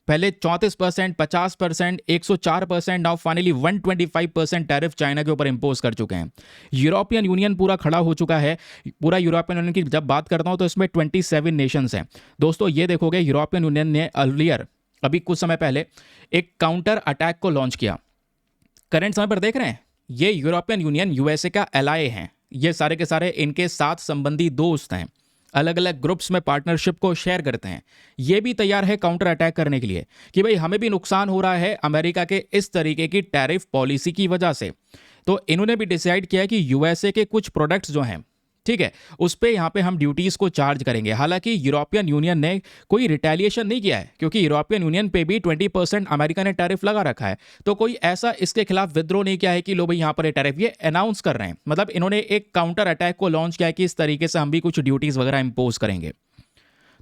पहले 34%, 50%, 104%, नाउ फाइनली 125% टैरिफ चाइना के ऊपर इंपोज कर चुके हैं। यूरोपियन यूनियन पूरा खड़ा हो चुका है। पूरा यूरोपियन यूनियन की जब बात करता हूं तो इसमें 27 नेशंस हैं। दोस्तों ये देखोगे यूरोपियन यूनियन ने अर्लियर अभी कुछ समय पहले एक काउंटर अटैक को लॉन्च किया। करंट समय पर देख रहे हैं ये यूरोपियन यूनियन यूएसए का एलाए हैं, ये सारे के सारे इनके साथ संबंधी दोस्त हैं, अलग अलग ग्रुप्स में पार्टनरशिप को शेयर करते हैं। ये भी तैयार है काउंटर अटैक करने के लिए कि भाई हमें भी नुकसान हो रहा है अमेरिका के इस तरीके की टैरिफ पॉलिसी की वजह से। तो इन्होंने भी डिसाइड किया कि यूएसए के कुछ प्रोडक्ट्स जो हैं, ठीक है, उस पर यहाँ पे हम ड्यूटीज़ को चार्ज करेंगे। हालांकि यूरोपियन यूनियन ने कोई रिटेलिएशन नहीं किया है क्योंकि यूरोपियन यूनियन पे भी 20% अमेरिका ने टैरिफ लगा रखा है। तो कोई ऐसा इसके खिलाफ विद्रोह नहीं किया है कि लो भाई यहाँ पर ये टैरिफ, ये अनाउंस कर रहे हैं। मतलब इन्होंने एक काउंटर अटैक को लॉन्च किया है कि इस तरीके से हम भी कुछ ड्यूटीज़ वगैरह इंपोज करेंगे।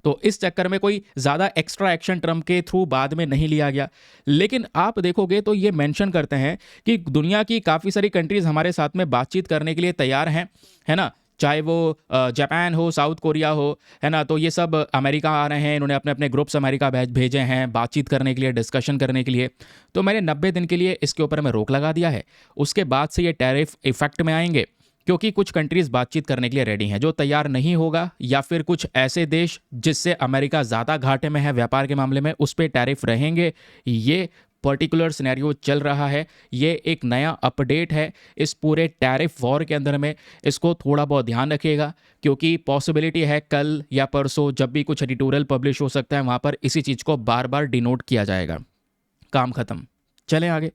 तो इस चक्कर में कोई ज़्यादा एक्स्ट्रा एक्शन ट्रंप के थ्रू बाद में नहीं लिया गया। लेकिन आप देखोगे तो ये मेंशन करते हैं कि दुनिया की काफ़ी सारी कंट्रीज़ हमारे साथ में बातचीत करने के लिए तैयार हैं, है ना, चाहे वो जापान हो, साउथ कोरिया हो, है ना। तो ये सब अमेरिका आ रहे हैं, इन्होंने अपने अपने ग्रुप्स अमेरिका भेजे हैं बातचीत करने के लिए, डिस्कशन करने के लिए। तो मैंने 90 दिन के लिए इसके ऊपर में रोक लगा दिया है। उसके बाद से ये टैरिफ इफेक्ट में आएंगे क्योंकि कुछ कंट्रीज बातचीत करने के लिए रेडी हैं। जो तैयार नहीं होगा या फिर कुछ ऐसे देश जिससे अमेरिका ज़्यादा घाटे में है व्यापार के मामले में, उस पर टैरिफ रहेंगे। ये पर्टिकुलर सिनेरियो चल रहा है, ये एक नया अपडेट है इस पूरे टैरिफ वॉर के अंदर में। इसको थोड़ा बहुत ध्यान रखिएगा क्योंकि पॉसिबिलिटी है कल या परसों जब भी कुछ एडिटोरियल पब्लिश हो सकता है वहाँ पर इसी चीज़ को बार बार डिनोट किया जाएगा। काम खत्म। चलें आगे।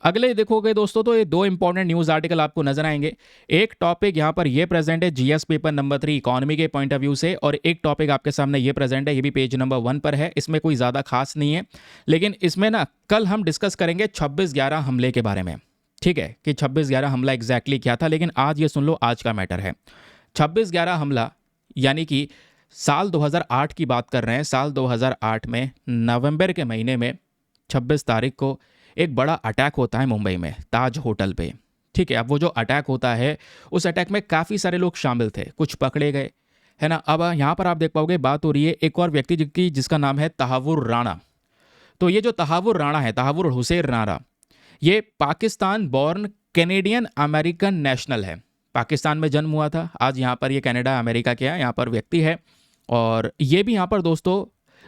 अगले देखोगे दोस्तों तो ये दो इंपॉर्टेंट न्यूज़ आर्टिकल आपको नजर आएंगे। एक टॉपिक यहाँ पर ये प्रेजेंट है जीएस पेपर नंबर 3 इकोनॉमी के पॉइंट ऑफ व्यू से, और एक टॉपिक आपके सामने ये प्रेजेंट है, ये भी पेज नंबर 1 पर है। इसमें कोई ज़्यादा खास नहीं है, लेकिन इसमें ना कल हम डिस्कस करेंगे 26/11 हमले के बारे में। ठीक है, कि 26/11 हमला एग्जैक्टली क्या था, लेकिन आज ये सुन लो, आज का मैटर है 26/11 हमला, यानी कि साल 2008 की बात कर रहे हैं। साल 2008 में नवंबर के महीने में 26 तारीख को एक बड़ा अटैक होता है मुंबई में ताज होटल पे। ठीक है, अब वो जो अटैक होता है उस अटैक में काफ़ी सारे लोग शामिल थे, कुछ पकड़े गए, है ना। अब यहाँ पर आप देख पाओगे बात हो रही है एक और व्यक्ति जिसका नाम है तहावुर राणा। तो ये जो तहावुर राणा है, तहावुर हुसैन राणा, ये Pakistan born Canadian American national है। पाकिस्तान में जन्म हुआ था, आज यहाँ पर ये कनाडा अमेरिका के यहाँ पर व्यक्ति है। और ये भी यहाँ पर दोस्तों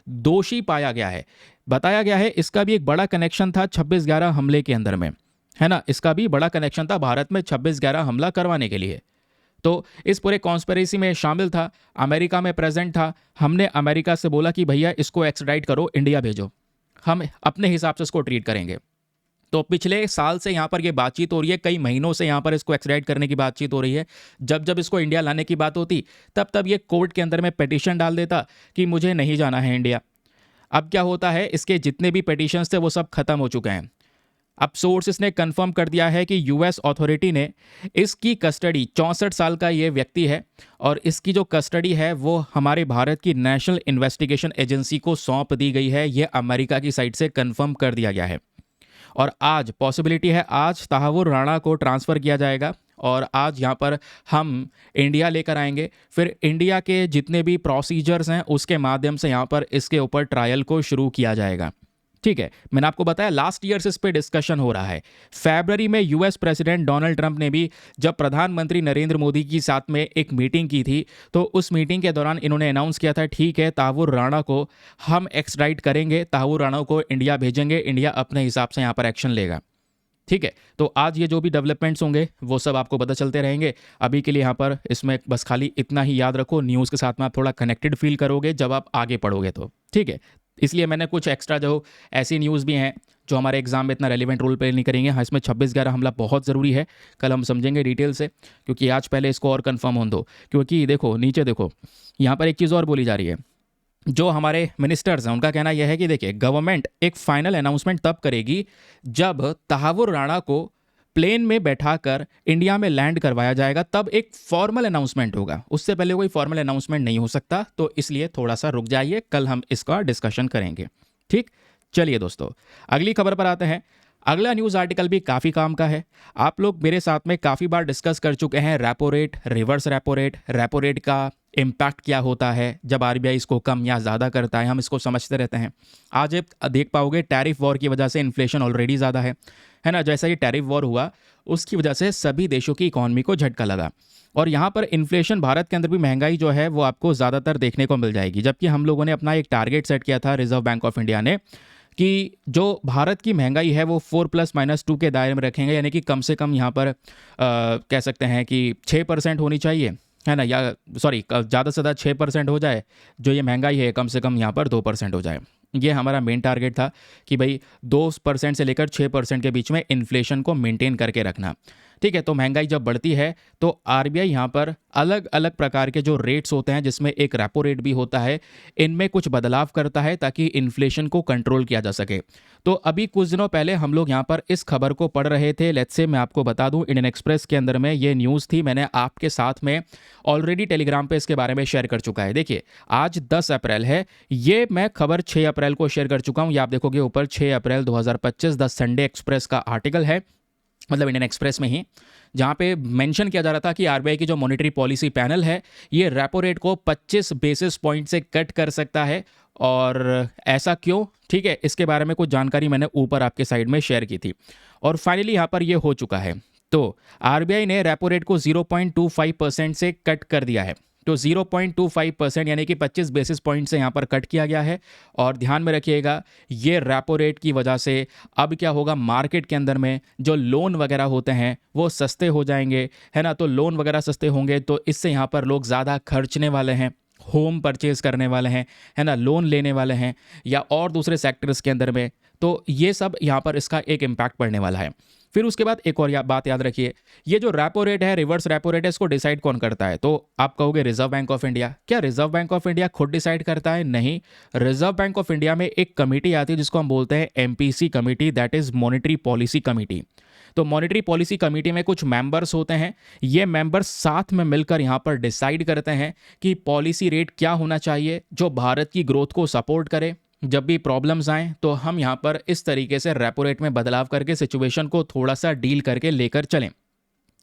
दोषी पाया गया है। बताया गया है इसका भी एक बड़ा कनेक्शन था 26/11 हमले के अंदर में, है ना। इसका भी बड़ा कनेक्शन था भारत में 26/11 हमला करवाने के लिए। तो इस पूरे कॉन्स्पिरेसी में शामिल था, अमेरिका में प्रेजेंट था। हमने अमेरिका से बोला कि भैया इसको एक्सट्राडिट करो, इंडिया भेजो, हम अपने हिसाब से इसको ट्रीट करेंगे। तो पिछले साल से यहाँ पर ये बातचीत हो रही है, कई महीनों से यहाँ पर इसको एक्सट्राडिट करने की बातचीत हो रही है। जब जब इसको इंडिया लाने की बात होती तब तब ये कोर्ट के अंदर में पिटीशन डाल देता कि मुझे नहीं जाना है इंडिया। अब क्या होता है, इसके जितने भी पिटीशंस थे वो सब खत्म हो चुके हैं। अब सोर्सेस ने कंफर्म कर दिया है कि यूएस अथॉरिटी ने इसकी कस्टडी, 64 साल का ये व्यक्ति है, और इसकी जो कस्टडी है वो हमारे भारत की नेशनल इन्वेस्टिगेशन एजेंसी को सौंप दी गई है। ये अमेरिका की साइड से कंफर्म कर दिया गया है। और आज पॉसिबिलिटी है आज तहावुर राणा को ट्रांसफ़र किया जाएगा और आज यहाँ पर हम इंडिया लेकर आएंगे। फिर इंडिया के जितने भी प्रोसीजर्स हैं उसके माध्यम से यहाँ पर इसके ऊपर ट्रायल को शुरू किया जाएगा। ठीक है, मैंने आपको बताया लास्ट ईयर से इस पे डिस्कशन हो रहा है। फरवरी में यूएस प्रेसिडेंट डोनाल्ड ट्रंप ने भी जब प्रधानमंत्री नरेंद्र मोदी की साथ में एक मीटिंग की थी, तो उस मीटिंग के दौरान इन्होंने अनाउंस किया था, ठीक है ताहवुर राणा को हम एक्सट्राइट करेंगे, ताहवुर राणा को इंडिया भेजेंगे, इंडिया अपने हिसाब से यहाँ पर एक्शन लेगा। ठीक है, तो आज ये जो भी डेवलपमेंट्स होंगे वो सब आपको पता चलते रहेंगे। अभी के लिए यहाँ पर इसमें बस खाली इतना ही याद रखो, न्यूज़ के साथ में आप थोड़ा कनेक्टेड फील करोगे जब आप आगे पढ़ोगे तो। ठीक है, इसलिए मैंने कुछ एक्स्ट्रा जो ऐसी न्यूज़ भी हैं जो हमारे एग्जाम में इतना रेलिवेंट रोल प्ले नहीं करेंगे। हाँ, इसमें 26/11 हमला बहुत ज़रूरी है, कल हम समझेंगे डिटेल से, क्योंकि आज पहले इसको और कन्फर्म हो दो। क्योंकि देखो नीचे देखो, यहाँ पर एक चीज़ और बोली जा रही है, जो हमारे मिनिस्टर्स हैं उनका कहना यह है कि देखिए गवर्नमेंट एक फाइनल अनाउंसमेंट तब करेगी जब ताहवुर राणा को प्लेन में बैठाकर इंडिया में लैंड करवाया जाएगा, तब एक फॉर्मल अनाउंसमेंट होगा। उससे पहले कोई फॉर्मल अनाउंसमेंट नहीं हो सकता, तो इसलिए थोड़ा सा रुक जाइए, कल हम इसका डिस्कशन करेंगे। ठीक, चलिए दोस्तों अगली खबर पर आते हैं। अगला न्यूज़ आर्टिकल भी काफ़ी काम का है। आप लोग मेरे साथ में काफ़ी बार डिस्कस कर चुके हैं repo rate, reverse repo rate का इम्पैक्ट क्या होता है जब आरबीआई इसको कम या ज़्यादा करता है, हम इसको समझते रहते हैं। आज आप देख पाओगे टैरिफ वॉर की वजह से इन्फ्लेशन ऑलरेडी ज़्यादा है ना। जैसा ही टैरिफ वॉर हुआ उसकी वजह से सभी देशों की इकॉनमी को झटका लगा, और यहाँ पर इन्फ्लेशन, भारत के अंदर भी महंगाई जो है वो आपको ज़्यादातर देखने को मिल जाएगी। जबकि हम लोगों ने अपना एक टारगेट सेट किया था, रिजर्व बैंक ऑफ इंडिया ने, कि जो भारत की महंगाई है वो 4+-2 के दायरे में रखेंगे, यानी कि कम से कम यहाँ पर कह सकते हैं कि 6% होनी चाहिए, है ना, या सॉरी ज़्यादा से ज़्यादा 6% हो जाए, जो ये महंगाई है कम से कम यहाँ पर 2% हो जाए। ये हमारा मेन टारगेट था कि भाई 2% से लेकर 6% के बीच में इन्फ्लेशन को मेंटेन करके रखना। ठीक है, तो महंगाई जब बढ़ती है तो आरबीआई यहाँ पर अलग अलग प्रकार के जो रेट्स होते हैं, जिसमें एक रेपो रेट भी होता है, इनमें कुछ बदलाव करता है ताकि इन्फ्लेशन को कंट्रोल किया जा सके। तो अभी कुछ दिनों पहले हम लोग यहाँ पर इस खबर को पढ़ रहे थे। लेट्स से मैं आपको बता दूं, इंडियन एक्सप्रेस के अंदर में ये न्यूज़ थी, मैंने आपके साथ में ऑलरेडी टेलीग्राम पे इसके बारे में शेयर कर चुका है। देखिए आज 10 अप्रैल है, ये मैं खबर 6 अप्रैल को शेयर कर चुका हूँ। ये आप देखोगे ऊपर 6 अप्रैल 2025 द संडे एक्सप्रेस का आर्टिकल है, मतलब इंडियन एक्सप्रेस में ही, जहाँ पे मेंशन किया जा रहा था कि आरबीआई की जो मॉनेटरी पॉलिसी पैनल है ये रेपो रेट को 25 बेसिस पॉइंट से कट कर सकता है। और ऐसा क्यों, ठीक है, इसके बारे में कुछ जानकारी मैंने ऊपर आपके साइड में शेयर की थी, और फाइनली यहाँ पर ये हो चुका है। तो आरबीआई ने रेपो रेट को 0.25% से कट कर दिया है। तो 0.25% यानी कि 25 बेसिस पॉइंट से यहाँ पर कट किया गया है। और ध्यान में रखिएगा, ये रेपो रेट की वजह से अब क्या होगा, मार्केट के अंदर में जो लोन वगैरह होते हैं वो सस्ते हो जाएंगे, है ना। तो लोन वगैरह सस्ते होंगे तो इससे यहाँ पर लोग ज़्यादा खर्चने वाले हैं, होम परचेज करने वाले हैं, है ना, लोन लेने वाले हैं, या और दूसरे सेक्टर्स के अंदर में। तो ये सब यहाँ पर इसका एक इम्पैक्ट पड़ने वाला है। फिर उसके बाद एक और बात याद रखिए, ये जो रेपो रेट है, रिवर्स रेपो रेट है, इसको डिसाइड कौन करता है? तो आप कहोगे रिजर्व बैंक ऑफ इंडिया। क्या रिजर्व बैंक ऑफ इंडिया खुद डिसाइड करता है? नहीं, रिजर्व बैंक ऑफ इंडिया में एक कमेटी आती है जिसको हम बोलते हैं MPC committee, that is monetary policy committee. तो मॉनेटरी पॉलिसी कमेटी में कुछ मेंबर्स होते हैं, ये मेंबर्स साथ में मिलकर यहाँ पर डिसाइड करते हैं कि पॉलिसी रेट क्या होना चाहिए जो भारत की ग्रोथ को सपोर्ट करे। जब भी प्रॉब्लम्स आएँ तो हम यहाँ पर इस तरीके से रेपो रेट में बदलाव करके सिचुएशन को थोड़ा सा डील करके लेकर चलें।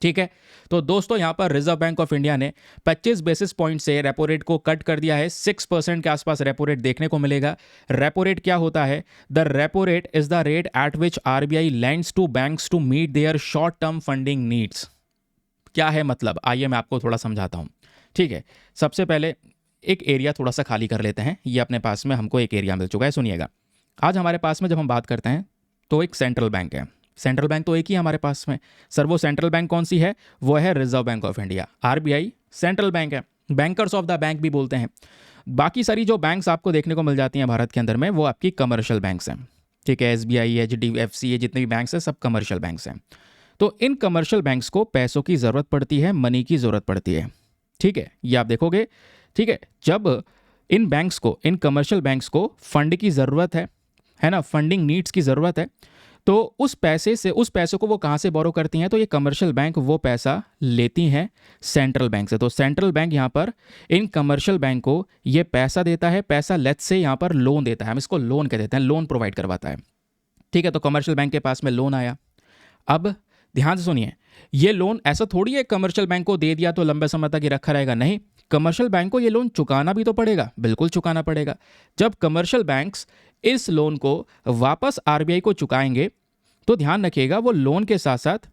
ठीक है, तो दोस्तों यहाँ पर रिजर्व बैंक ऑफ इंडिया ने 25 बेसिस पॉइंट से रेपो रेट को कट कर दिया है। 6% के आसपास रेपो रेट देखने को मिलेगा। रेपो रेट क्या होता है? The repo rate is the rate at which RBI lends to banks to meet their short term funding needs. क्या है मतलब, आइए मैं आपको थोड़ा समझाता हूँ। ठीक है, सबसे पहले एक एरिया थोड़ा सा खाली कर लेते हैं। ये अपने पास में हमको एक एरिया मिल चुका है, सुनिएगा। आज हमारे पास में जब हम बात करते हैं तो एक सेंट्रल बैंक है। सेंट्रल बैंक तो एक ही हमारे पास में, सर वो सेंट्रल बैंक कौन सी है? वो है reserve bank of India. RBI central bank है, बैंकर्स ऑफ द बैंक भी बोलते हैं। बाकी सारी जो बैंक्स आपको देखने को मिल जाती हैं भारत के अंदर में, वो आपकी कमर्शियल बैंक्स हैं। ठीक है, एसबीआई, एचडीएफसी, ये जितने भी बैंक्स हैं सब कमर्शियल बैंक्स हैं। तो इन कमर्शियल बैंक्स को पैसों की ज़रूरत पड़ती है, मनी की ज़रूरत पड़ती है। ठीक है, ये आप देखोगे। ठीक है, जब इन बैंक्स को, इन कमर्शियल बैंक्स को फंड की ज़रूरत है ना, फंडिंग नीड्स की ज़रूरत है, तो उस पैसे को वो कहाँ से बोरो करती हैं? तो ये कमर्शियल बैंक वो पैसा लेती हैं सेंट्रल बैंक से। तो सेंट्रल बैंक यहाँ पर इन कमर्शियल बैंक को ये पैसा देता है। पैसा लेट्स से यहाँ पर लोन देता है, हम इसको लोन कह देते हैं, लोन प्रोवाइड करवाता है। ठीक है, तो कमर्शियल बैंक के पास में लोन आया। अब ध्यान से सुनिए, ये लोन ऐसा थोड़ी है कमर्शियल बैंक को दे दिया तो लंबे समय तक ये रखा रहेगा, नहीं। कमर्शियल बैंक को ये लोन चुकाना भी तो पड़ेगा, बिल्कुल चुकाना पड़ेगा। जब कमर्शियल बैंक्स इस लोन को वापस आरबीआई को चुकाएंगे तो ध्यान रखिएगा वो लोन के साथ साथ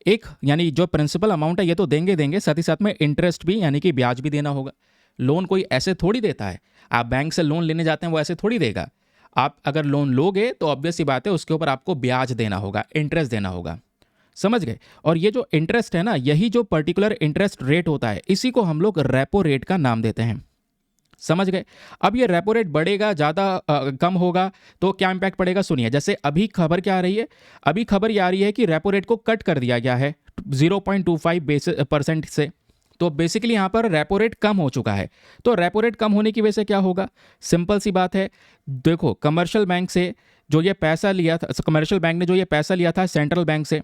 एक यानी जो प्रिंसिपल अमाउंट है ये तो देंगे, साथ ही साथ में इंटरेस्ट भी यानी कि ब्याज भी देना होगा। लोन कोई ऐसे थोड़ी देता है, आप बैंक से लोन लेने जाते हैं वो ऐसे थोड़ी देगा। आप अगर लोन लोगे तो ऑब्वियस सी बात है उसके ऊपर आपको ब्याज देना होगा, इंटरेस्ट देना होगा, समझ गए। और ये जो इंटरेस्ट है ना, यही जो पर्टिकुलर इंटरेस्ट रेट होता है इसी को हम लोग रेपो रेट का नाम देते हैं, समझ गए। अब ये रेपो रेट बढ़ेगा, ज़्यादा कम होगा तो क्या इंपैक्ट पड़ेगा, सुनिए। जैसे अभी खबर क्या आ रही है, अभी खबर ये आ रही है कि रेपो रेट को कट कर दिया गया है 0.25% से। तो बेसिकली यहाँ पर रेपो रेट कम हो चुका है। तो रेपो रेट कम होने की वजह से क्या होगा, सिंपल सी बात है। देखो कमर्शियल बैंक से जो ये पैसा लिया था, कमर्शियल बैंक ने जो ये पैसा लिया था सेंट्रल बैंक से,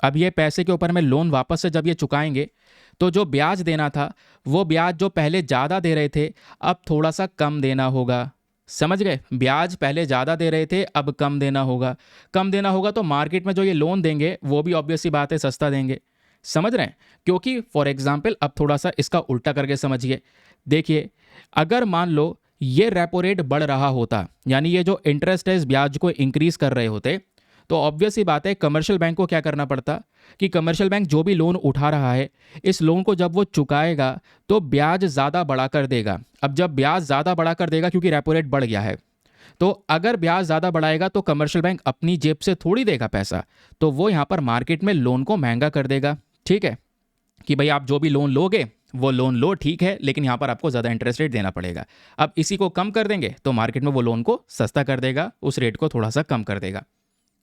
अब ये पैसे के ऊपर में लोन वापस से जब ये चुकाएंगे तो जो ब्याज देना था वो ब्याज जो पहले ज़्यादा दे रहे थे अब थोड़ा सा कम देना होगा, समझ गए। ब्याज पहले ज़्यादा दे रहे थे अब कम देना होगा। कम देना होगा तो मार्केट में जो ये लोन देंगे वो भी ऑब्वियस सी बात है सस्ता देंगे, समझ रहे हैं। क्योंकि फॉर एग्जाम्पल अब थोड़ा सा इसका उल्टा करके समझिए। देखिए अगर मान लो ये रेपो रेट बढ़ रहा होता, यानी ये जो इंटरेस्ट है इस ब्याज को इंक्रीज कर रहे होते, तो ऑब्वियस ही बात है कमर्शियल बैंक को क्या करना पड़ता कि कमर्शियल बैंक जो भी लोन उठा रहा है इस लोन को जब वो चुकाएगा तो ब्याज ज़्यादा बढ़ा कर देगा। अब जब ब्याज ज़्यादा बढ़ा कर देगा क्योंकि रेपो रेट बढ़ गया है, तो अगर ब्याज ज़्यादा बढ़ाएगा तो कमर्शियल बैंक अपनी जेब से थोड़ी देगा पैसा, तो वो यहाँ पर मार्केट में लोन को महंगा कर देगा, ठीक है। कि भाई आप जो भी लोन लोगे वो लोन लो, ठीक है, लेकिन यहाँ पर आपको ज़्यादा इंटरेस्ट रेट देना पड़ेगा। अब इसी को कम कर देंगे तो मार्केट में वो लोन को सस्ता कर देगा, उस रेट को थोड़ा सा कम कर देगा,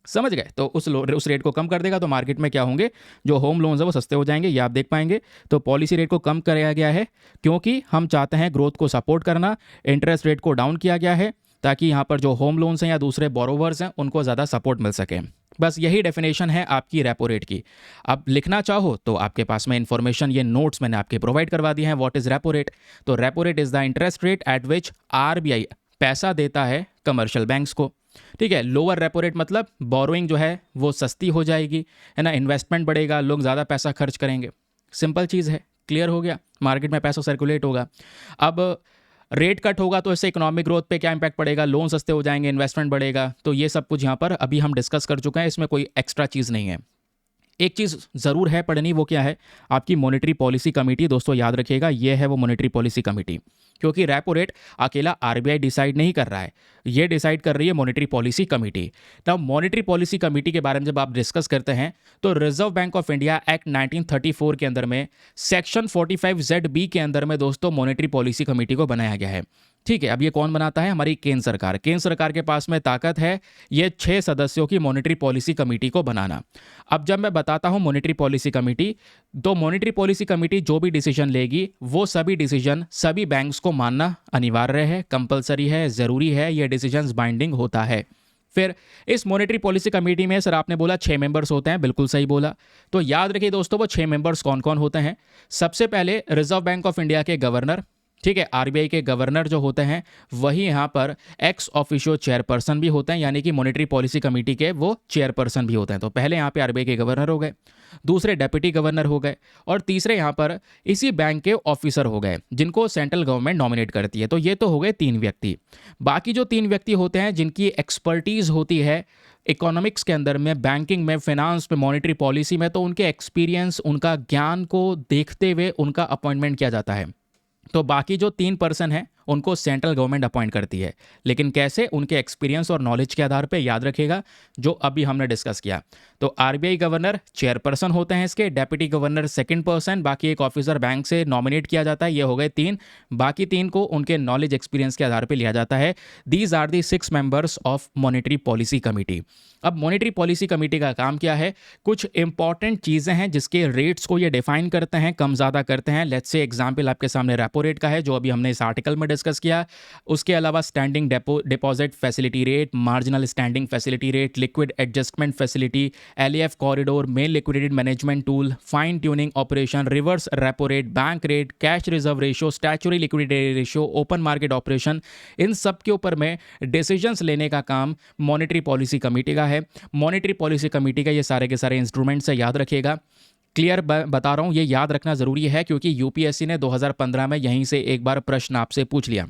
समझ गए। तो उस रेट को कम कर देगा तो मार्केट में क्या होंगे, जो होम लोन्स है वो सस्ते हो जाएंगे, ये आप देख पाएंगे। तो पॉलिसी रेट को कम किया गया है क्योंकि हम चाहते हैं ग्रोथ को सपोर्ट करना, इंटरेस्ट रेट को डाउन किया गया है ताकि यहाँ पर जो होम लोन्स हैं या दूसरे बोरोवर्स हैं उनको ज़्यादा सपोर्ट मिल सके। बस यही डेफिनेशन है आपकी रेपो रेट की। अब लिखना चाहो तो आपके पास में इन्फॉर्मेशन, ये नोट्स मैंने आपके प्रोवाइड करवा दिए हैं। What is repo rate? तो repo rate is the interest rate at which RBI पैसा देता है कमर्शियल बैंक्स को, ठीक है। लोअर रेपो रेट मतलब बोरोइंग जो है वो सस्ती हो जाएगी, है ना, इन्वेस्टमेंट बढ़ेगा, लोग ज़्यादा पैसा खर्च करेंगे, सिंपल चीज़ है, क्लियर हो गया। मार्केट में पैसा सर्कुलेट होगा। अब रेट कट होगा तो इससे इकोनॉमिक ग्रोथ पे क्या इंपैक्ट पड़ेगा, लोन सस्ते हो जाएंगे, इन्वेस्टमेंट बढ़ेगा। तो ये सब कुछ यहाँ पर अभी हम डिस्कस कर चुके हैं, इसमें कोई एक्स्ट्रा चीज़ नहीं है। एक चीज़ ज़रूर है पढ़नी, वो क्या है, आपकी मॉनेटरी पॉलिसी कमेटी। दोस्तों याद रखिएगा ये है वो मॉनेटरी पॉलिसी कमेटी, क्योंकि रेपो रेट अकेला आरबीआई डिसाइड नहीं कर रहा है, ये डिसाइड कर रही है मॉनेटरी पॉलिसी कमेटी। तब मॉनेटरी पॉलिसी कमेटी के बारे में जब आप डिस्कस करते हैं तो reserve bank of India act 1934 के अंदर में सेक्शन 45ZB के अंदर में दोस्तों मॉनेटरी पॉलिसी कमेटी को बनाया गया है, ठीक है। अब ये कौन बनाता है, हमारी केंद्र सरकार। केंद्र सरकार के पास में ताकत है ये 6 सदस्यों की मॉनेटरी पॉलिसी कमेटी को बनाना। अब जब मैं बताता हूं मॉनेटरी पॉलिसी कमेटी, तो मॉनेटरी पॉलिसी कमेटी जो भी डिसीजन लेगी वो सभी डिसीजन सभी बैंक्स को मानना अनिवार्य है, कंपलसरी है, ज़रूरी है, ये डिसीजंस बाइंडिंग होता है। फिर इस मॉनेटरी पॉलिसी कमेटी में सर आपने बोला 6 मेंबर्स होते हैं, बिल्कुल सही बोला। तो याद रखिए दोस्तों वो 6 मेंबर्स कौन कौन होते हैं। सबसे पहले रिजर्व बैंक ऑफ इंडिया के गवर्नर, ठीक है, आरबीआई के गवर्नर जो होते हैं वही यहाँ पर एक्स ऑफिशियो चेयरपर्सन भी होते हैं, यानी कि मॉनेटरी पॉलिसी कमेटी के वो चेयरपर्सन भी होते हैं। तो पहले यहाँ पे आरबीआई के गवर्नर हो गए, दूसरे डेप्यूटी गवर्नर हो गए, और तीसरे यहाँ पर इसी बैंक के ऑफिसर हो गए जिनको सेंट्रल गवर्नमेंट नॉमिनेट करती है। तो ये तो हो गए 3 व्यक्ति। बाकी जो 3 व्यक्ति होते हैं जिनकी एक्सपर्टीज़ होती है इकोनॉमिक्स के अंदर में, बैंकिंग में, फाइनेंस में, मॉनेटरी पॉलिसी में, तो उनके एक्सपीरियंस, उनका ज्ञान को देखते हुए उनका अपॉइंटमेंट किया जाता है। तो बाकी जो 3 पर्सन हैं उनको सेंट्रल गवर्नमेंट अपॉइंट करती है, लेकिन कैसे, उनके एक्सपीरियंस और नॉलेज के आधार पे, याद रखिएगा जो अभी हमने डिस्कस किया। तो आरबीआई गवर्नर चेयरपर्सन होते हैं इसके, डेप्यूटी गवर्नर सेकंड पर्सन, बाकी एक ऑफिसर बैंक से नॉमिनेट किया जाता है, ये हो गए 3। बाकी 3 को उनके नॉलेज एक्सपीरियंस के आधार पर लिया जाता है। These are the 6 members of monetary policy committee. अब मॉनेटरी पॉलिसी कमेटी का काम क्या है, कुछ इंपॉर्टेंट चीज़ें हैं जिसके रेट्स को ये डिफाइन करते हैं, कम ज़्यादा करते हैं। लेट्स से एग्जाम्पल आपके सामने रेपो रेट का है जो अभी हमने इस आर्टिकल में डिस्कस किया। उसके अलावा standing deposit facility rate, marginal standing facility rate, liquid adjustment facility, LEF corridor, main liquidity management tool, fine tuning operation, reverse repo rate, bank rate, cash reserve ratio, statutory liquidity ratio, open market operation, इन सब के ऊपर में decisions लेने का काम monetary policy committee का है। मॉनेटरी पॉलिसी कमेटी का ये सारे के सारे इंस्ट्रूमेंट्स है, याद रखिएगा। क्लियर बता रहा हूँ, ये याद रखना ज़रूरी है क्योंकि यूपीएससी ने 2015 में यहीं से एक बार प्रश्न आपसे पूछ लिया।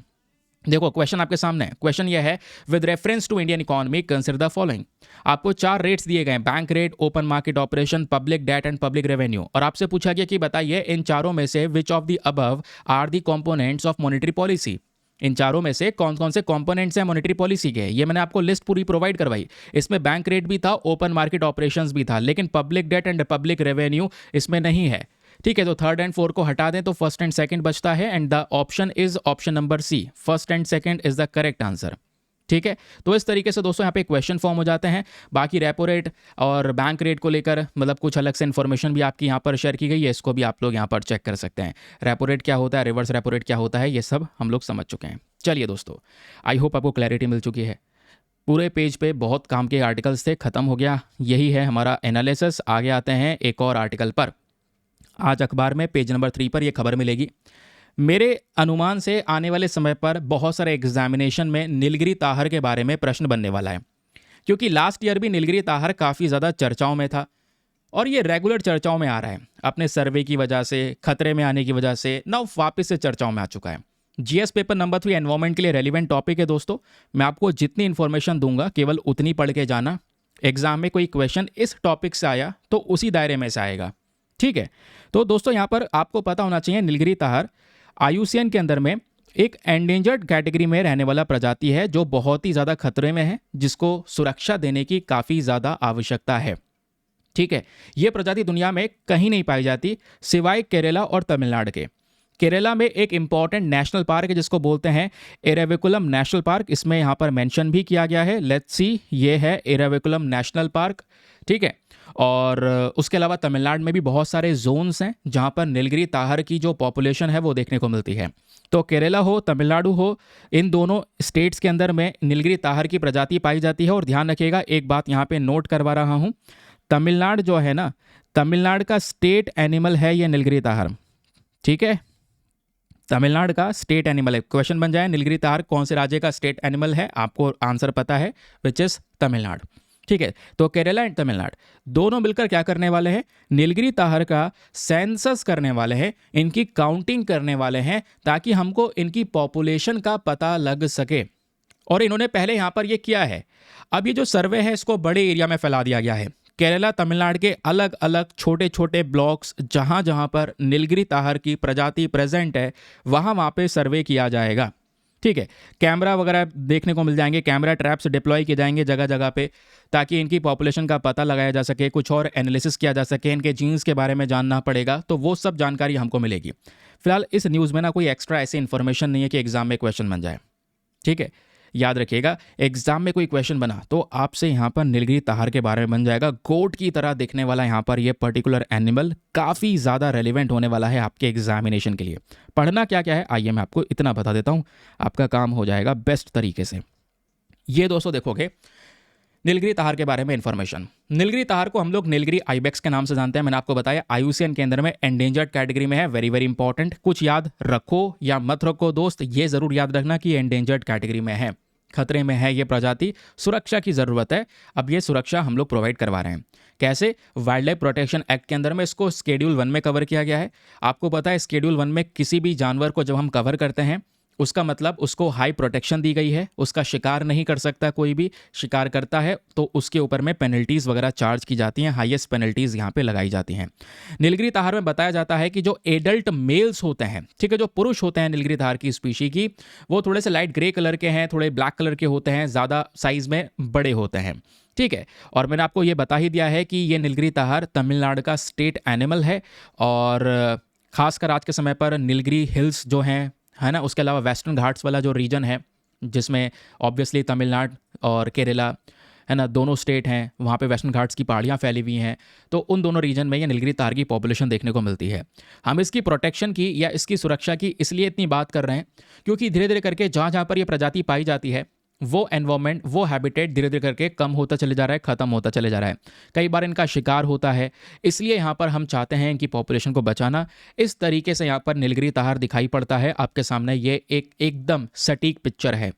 देखो क्वेश्चन आपके सामने है। क्वेश्चन यह है, with reference to Indian economy consider the following. आपको 4 रेट्स दिए गए, bank rate, open market operation, public debt and public revenue, और आपसे पूछा गया कि बताइए इन चारों में से which of the above are the components of monetary policy. इन चारों में से कौन कौन से कंपोनेंट्स हैं मॉनेटरी पॉलिसी के। ये मैंने आपको लिस्ट पूरी प्रोवाइड करवाई। इसमें बैंक रेट भी था, ओपन मार्केट ऑपरेशंस भी था, लेकिन public debt and public revenue इसमें नहीं है। ठीक है, तो थर्ड एंड फोर्थ को हटा दें तो फर्स्ट एंड सेकंड बचता है, and the option is option number C, first and second is the correct answer. ठीक है, तो इस तरीके से दोस्तों यहाँ पे क्वेश्चन फॉर्म हो जाते हैं। बाकी रेपो रेट और बैंक रेट को लेकर मतलब कुछ अलग से इन्फॉर्मेशन भी आपकी यहाँ पर शेयर की गई है, इसको भी आप लोग यहाँ पर चेक कर सकते हैं। रेपो रेट क्या होता है, रिवर्स रेपो रेट क्या होता है, ये सब हम लोग समझ चुके हैं। चलिए दोस्तों, आई होप आपको क्लैरिटी मिल चुकी है। पूरे पेज पे बहुत काम के आर्टिकल्स थे, खत्म हो गया, यही है हमारा एनालिसिस। आगे आते हैं एक और आर्टिकल पर। आज अखबार में पेज नंबर 3 पर यह खबर मिलेगी, मेरे अनुमान से आने वाले समय पर बहुत सारे एग्जामिनेशन में नीलगिरी ताहर के बारे में प्रश्न बनने वाला है, क्योंकि लास्ट ईयर भी नीलगिरी ताहर काफ़ी ज़्यादा चर्चाओं में था और ये रेगुलर चर्चाओं में आ रहा है। अपने सर्वे की वजह से, खतरे में आने की वजह से नाउ वापस से चर्चाओं में आ चुका है। जीएस पेपर नंबर 3 एनवायरमेंट के लिए रेलिवेंट टॉपिक है दोस्तों। मैं आपको जितनी इन्फॉर्मेशन दूंगा केवल उतनी पढ़ के जाना। एग्जाम में कोई क्वेश्चन इस टॉपिक से आया तो उसी दायरे में से आएगा। ठीक है, तो दोस्तों यहाँ पर आपको पता होना चाहिए नीलगिरी ताहर आईयूसीएन के अंदर में एक एंडेंजर्ड कैटेगरी में रहने वाला प्रजाति है, जो बहुत ही ज़्यादा खतरे में है, जिसको सुरक्षा देने की काफ़ी ज़्यादा आवश्यकता है। ठीक है, ये प्रजाति दुनिया में कहीं नहीं पाई जाती सिवाय केरला और तमिलनाडु के। केरला में एक इंपॉर्टेंट नेशनल पार्क है जिसको बोलते हैं एराविकुलम नेशनल पार्क, इसमें यहाँ पर मेंशन भी किया गया है। लेट्स सी, ये है एराविकुलम नेशनल पार्क। ठीक है, और उसके अलावा तमिलनाडु में भी बहुत सारे जोन्स हैं जहाँ पर नीलगिरी ताहर की जो पॉपुलेशन है वो देखने को मिलती है। तो केरला हो, तमिलनाडु हो, इन दोनों स्टेट्स के अंदर में नीलगिरी ताहर की प्रजाति पाई जाती है। और ध्यान रखिएगा, एक बात यहाँ पे नोट करवा रहा हूँ, तमिलनाडु जो है ना, तमिलनाडु का स्टेट एनिमल है ये नीलगिरी ताहर। ठीक है, तमिलनाडु का स्टेट एनिमल है। क्वेश्चन बन जाए नीलगिरी ताहर कौन से राज्य का स्टेट एनिमल है, आपको आंसर पता है, विच इज तमिलनाडु। ठीक है, तो केरला एंड तमिलनाडु दोनों मिलकर क्या करने वाले हैं, नीलगिरी ताहर का सेंसस करने वाले हैं, इनकी काउंटिंग करने वाले हैं, ताकि हमको इनकी पॉपुलेशन का पता लग सके। और इन्होंने पहले यहाँ पर ये किया है। अब ये जो सर्वे है इसको बड़े एरिया में फैला दिया गया है। केरला तमिलनाडु के अलग अलग छोटे छोटे ब्लॉक्स जहाँ जहाँ पर नीलगिरी ताहर की प्रजाति प्रेजेंट है वहाँ पे सर्वे किया जाएगा। ठीक है, कैमरा वगैरह देखने को मिल जाएंगे, कैमरा ट्रैप्स डिप्लॉय किए जाएंगे जगह जगह पे, ताकि इनकी पॉपुलेशन का पता लगाया जा सके, कुछ और एनालिसिस किया जा सके, इनके जीन्स के बारे में जानना पड़ेगा, तो वो सब जानकारी हमको मिलेगी। फिलहाल इस न्यूज़ में ना कोई एक्स्ट्रा ऐसी इन्फॉर्मेशन नहीं है कि एग्जाम में क्वेश्चन बन जाए। ठीक है, याद रखिएगा, एग्जाम में कोई क्वेश्चन बना तो आपसे यहाँ पर नीलगिरी ताहर के बारे में बन जाएगा। गोट की तरह दिखने वाला यहाँ पर ये पर्टिकुलर एनिमल काफ़ी ज़्यादा रेलिवेंट होने वाला है आपके एग्जामिनेशन के लिए। पढ़ना क्या क्या है आइए मैं आपको इतना बता देता हूँ, आपका काम हो जाएगा बेस्ट तरीके से। ये दोस्तों देखोगे नीलगिरी ताहर के बारे में इंफॉर्मेशन। नीलगिरी ताहर को हम लोग नीलगिरी आइबेक्स के नाम से जानते हैं। मैंने आपको बताया आईयूसीएन के अंदर में एंडेंजर्ड कैटेगरी में है। वेरी वेरी इंपॉर्टेंट, कुछ याद रखो या मत रखो दोस्त, ये जरूर याद रखना कि एंडेंजर्ड कैटेगरी में है, खतरे में है ये प्रजाति, सुरक्षा की ज़रूरत है। अब ये सुरक्षा हम लोग प्रोवाइड करवा रहे हैं। कैसे? वाइल्ड लाइफ प्रोटेक्शन एक्ट के अंदर में इसको शेड्यूल 1 में कवर किया गया है। आपको पता है शेड्यूल 1 में किसी भी जानवर को जब हम कवर करते हैं उसका मतलब उसको हाई प्रोटेक्शन दी गई है, उसका शिकार नहीं कर सकता, कोई भी शिकार करता है तो उसके ऊपर में पेनल्टीज़ वगैरह चार्ज की जाती हैं, हाईएस्ट पेनल्टीज़ यहाँ पे लगाई जाती हैं। नीलगिरी ताहर में बताया जाता है कि जो एडल्ट मेल्स होते हैं, ठीक है, जो पुरुष होते हैं नीलगिरी ताहर की स्पीशी की, वो थोड़े से लाइट ग्रे कलर के हैं, थोड़े ब्लैक कलर के होते हैं, ज़्यादा साइज़ में बड़े होते हैं। ठीक है, और मैंने आपको ये बता ही दिया है कि ये नीलगिरी ताहर तमिलनाडु का स्टेट एनिमल है। और ख़ासकर आज के समय पर नीलगिरी हिल्स जो हैं, है ना, उसके अलावा वेस्टर्न घाट्स वाला जो रीजन है जिसमें ऑब्वियसली तमिलनाडु और केरला, है ना, दोनों स्टेट हैं, वहाँ पे वेस्टर्न घाट्स की पहाड़ियाँ फैली हुई हैं, तो उन दोनों रीजन में ये नीलगिरी ताहर की पॉपुलेशन देखने को मिलती है। हम इसकी प्रोटेक्शन की या इसकी सुरक्षा की इसलिए इतनी बात कर रहे हैं क्योंकि धीरे धीरे करके जहाँ जहाँ पर ये प्रजाति पाई जाती है वो एनवायरमेंट, वो हैबिटेट धीरे धीरे करके कम होता चले जा रहा है, ख़त्म होता चले जा रहा है, कई बार इनका शिकार होता है। इसलिए यहाँ पर हम चाहते हैं इनकी पॉपुलेशन को बचाना। इस तरीके से यहाँ पर नीलगिरी ताहर दिखाई पड़ता है आपके सामने। ये एकदम सटीक पिक्चर है।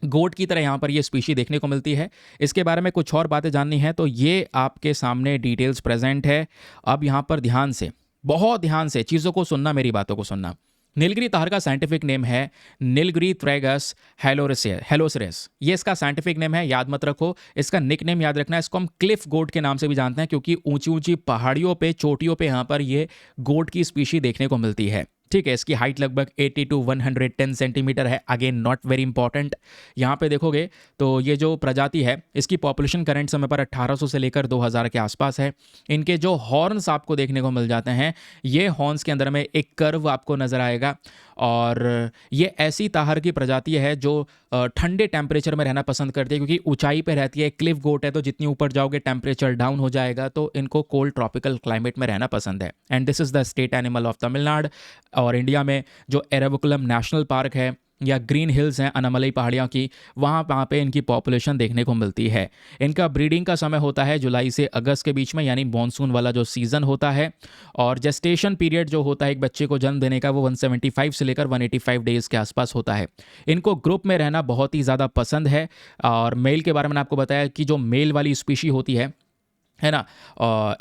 गोट की तरह यहाँ पर ये स्पीशी देखने को मिलती है। इसके बारे में कुछ और बातें जाननी है तो ये आपके सामने डिटेल्स प्रेजेंट है। अब यहाँ पर ध्यान से, बहुत ध्यान से चीज़ों को सुनना, मेरी बातों को सुनना। नीलगिरी तार का साइंटिफिक नेम है नीलगिरी ट्रैगस हेलोसरेस। ये इसका साइंटिफिक नेम है, याद मत रखो। इसका निक नेम याद रखना है। इसको हम क्लिफ गोट के नाम से भी जानते हैं क्योंकि ऊंची ऊंची पहाड़ियों पे, चोटियों पे यहाँ पर ये गोट की स्पीशी देखने को मिलती है। ठीक है, इसकी हाइट लगभग 80 टू 110 सेंटीमीटर है। Again not very important. यहाँ पे देखोगे तो ये जो प्रजाति है इसकी पॉपुलेशन करंट समय पर 1800 से लेकर 2000 के आसपास है। इनके जो हॉर्न्स आपको देखने को मिल जाते हैं, ये हॉर्न्स के अंदर में एक कर्व आपको नजर आएगा। और ये ऐसी ताहर की प्रजाति है जो ठंडे टेम्परेचर में रहना पसंद करती है क्योंकि ऊंचाई पे रहती है। क्लिफ गोट है तो जितनी ऊपर जाओगे टेम्परेचर डाउन हो जाएगा, तो इनको कोल्ड ट्रॉपिकल क्लाइमेट में रहना पसंद है। And this is the state animal of Tamil Nadu. और इंडिया में जो एराविकुलम नेशनल पार्क है या ग्रीन हिल्स हैं अनामलई पहाड़ियों की, वहाँ पे इनकी पॉपुलेशन देखने को मिलती है। इनका ब्रीडिंग का समय होता है जुलाई से अगस्त के बीच में, यानी मॉनसून वाला जो सीज़न होता है। और जेस्टेशन पीरियड जो होता है एक बच्चे को जन्म देने का, वो 175 से लेकर 185 डेज़ के आसपास होता है। इनको ग्रुप में रहना बहुत ही ज़्यादा पसंद है। और मेल के बारे में आपको बताया कि जो मेल वाली स्पीशी होती है ना,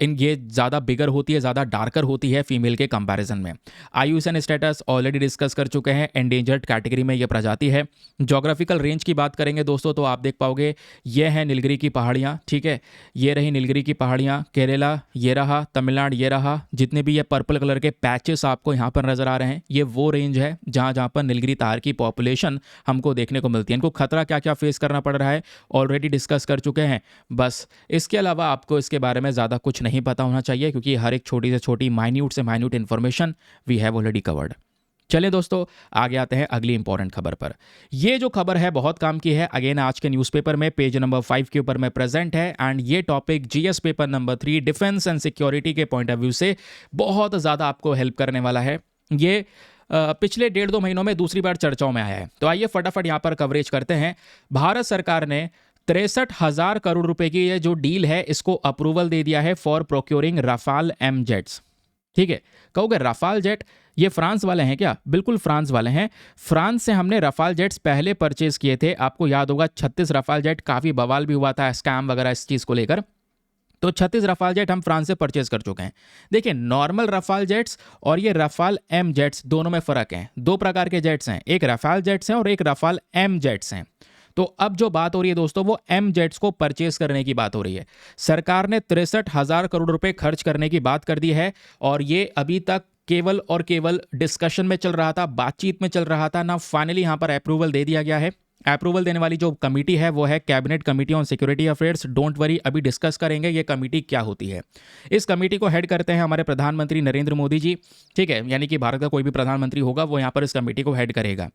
इन ये ज़्यादा बिगर होती है, ज़्यादा डार्कर होती है फीमेल के कंपैरिजन में। आयुसन स्टेटस ऑलरेडी डिस्कस कर चुके हैं, एंडेंजर्ड कैटेगरी में ये प्रजाति है। जोग्राफिकल रेंज की बात करेंगे दोस्तों तो आप देख पाओगे ये है नीलगिरी की पहाड़ियाँ। ठीक है, ये रही नीलगिरी की पहाड़ियाँ, केरला ये रहा, तमिलनाडु ये रहा। जितने भी ये पर्पल कलर के पैचेस आपको यहाँ पर नज़र आ रहे हैं, ये वो रेंज है जहाँ जहाँ पर नीलगिरी तार की पॉपुलेशन हमको देखने को मिलती है। इनको खतरा क्या क्या फेस करना पड़ रहा है ऑलरेडी डिस्कस कर चुके हैं। बस इसके अलावा आपको के बारे में ज़्यादा कुछ नहीं पता होना चाहिए क्योंकि हर एक छोटी से छोटी माइन्यूट से minute information we have already covered. चलिए दोस्तों आगे आते हैं अगली इंपॉर्टेंट खबर पर। ये जो खबर है बहुत काम की है। अगेन आज के न्यूज़पेपर में पेज नंबर 5 के ऊपर में प्रेजेंट है। एंड ये topic GS paper number 3 defence and security के पॉइंट ऑफ व्यू से बहुत ज़्यादा आपको हेल्प करने वाला है। ये पिछले 1.5-2 महीनों में दूसरी बार चर्चाओं में आया है। तो आइए फटाफट यहाँ पर कवरेज करते हैं। भारत सरकार ने 63,000 करोड़ रुपए की ये जो डील है इसको अप्रूवल दे दिया है for procuring Rafale M jets. ठीक है, कहोगे राफाल जेट ये फ्रांस वाले हैं क्या? बिल्कुल फ्रांस वाले हैं। फ्रांस से हमने राफाल जेट्स पहले परचेज किए थे। आपको याद होगा 36 राफाल जेट, काफ़ी बवाल भी हुआ था स्कैम वगैरह इस चीज़ को लेकर। तो 36 रफाल जेट हम फ्रांस से परचेज कर चुके हैं। देखिए नॉर्मल रफाल जेट्स और ये रफाल एम जेट्स दोनों में फ़र्क है। दो प्रकार के जेट्स हैं, एक रफाल जेट्स हैं और एक रफाल एम जेट्स हैं। तो अब जो बात हो रही है दोस्तों वो एम जेट्स को परचेज करने की बात हो रही है। सरकार ने 63,000 करोड़ रुपए खर्च करने की बात कर दी है और ये अभी तक केवल और केवल डिस्कशन में चल रहा था, बातचीत में चल रहा था ना। फाइनली यहाँ पर अप्रूवल दे दिया गया है। अप्रूवल देने वाली जो कमेटी है वो है cabinet committee on security affairs. Don't worry, अभी डिस्कस करेंगे ये कमेटी क्या होती है। इस कमेटी को हेड करते हैं हमारे प्रधानमंत्री नरेंद्र मोदी जी। ठीक है, यानी कि भारत का कोई भी प्रधानमंत्री होगा वो यहाँ पर इस कमेटी को हेड करेगा।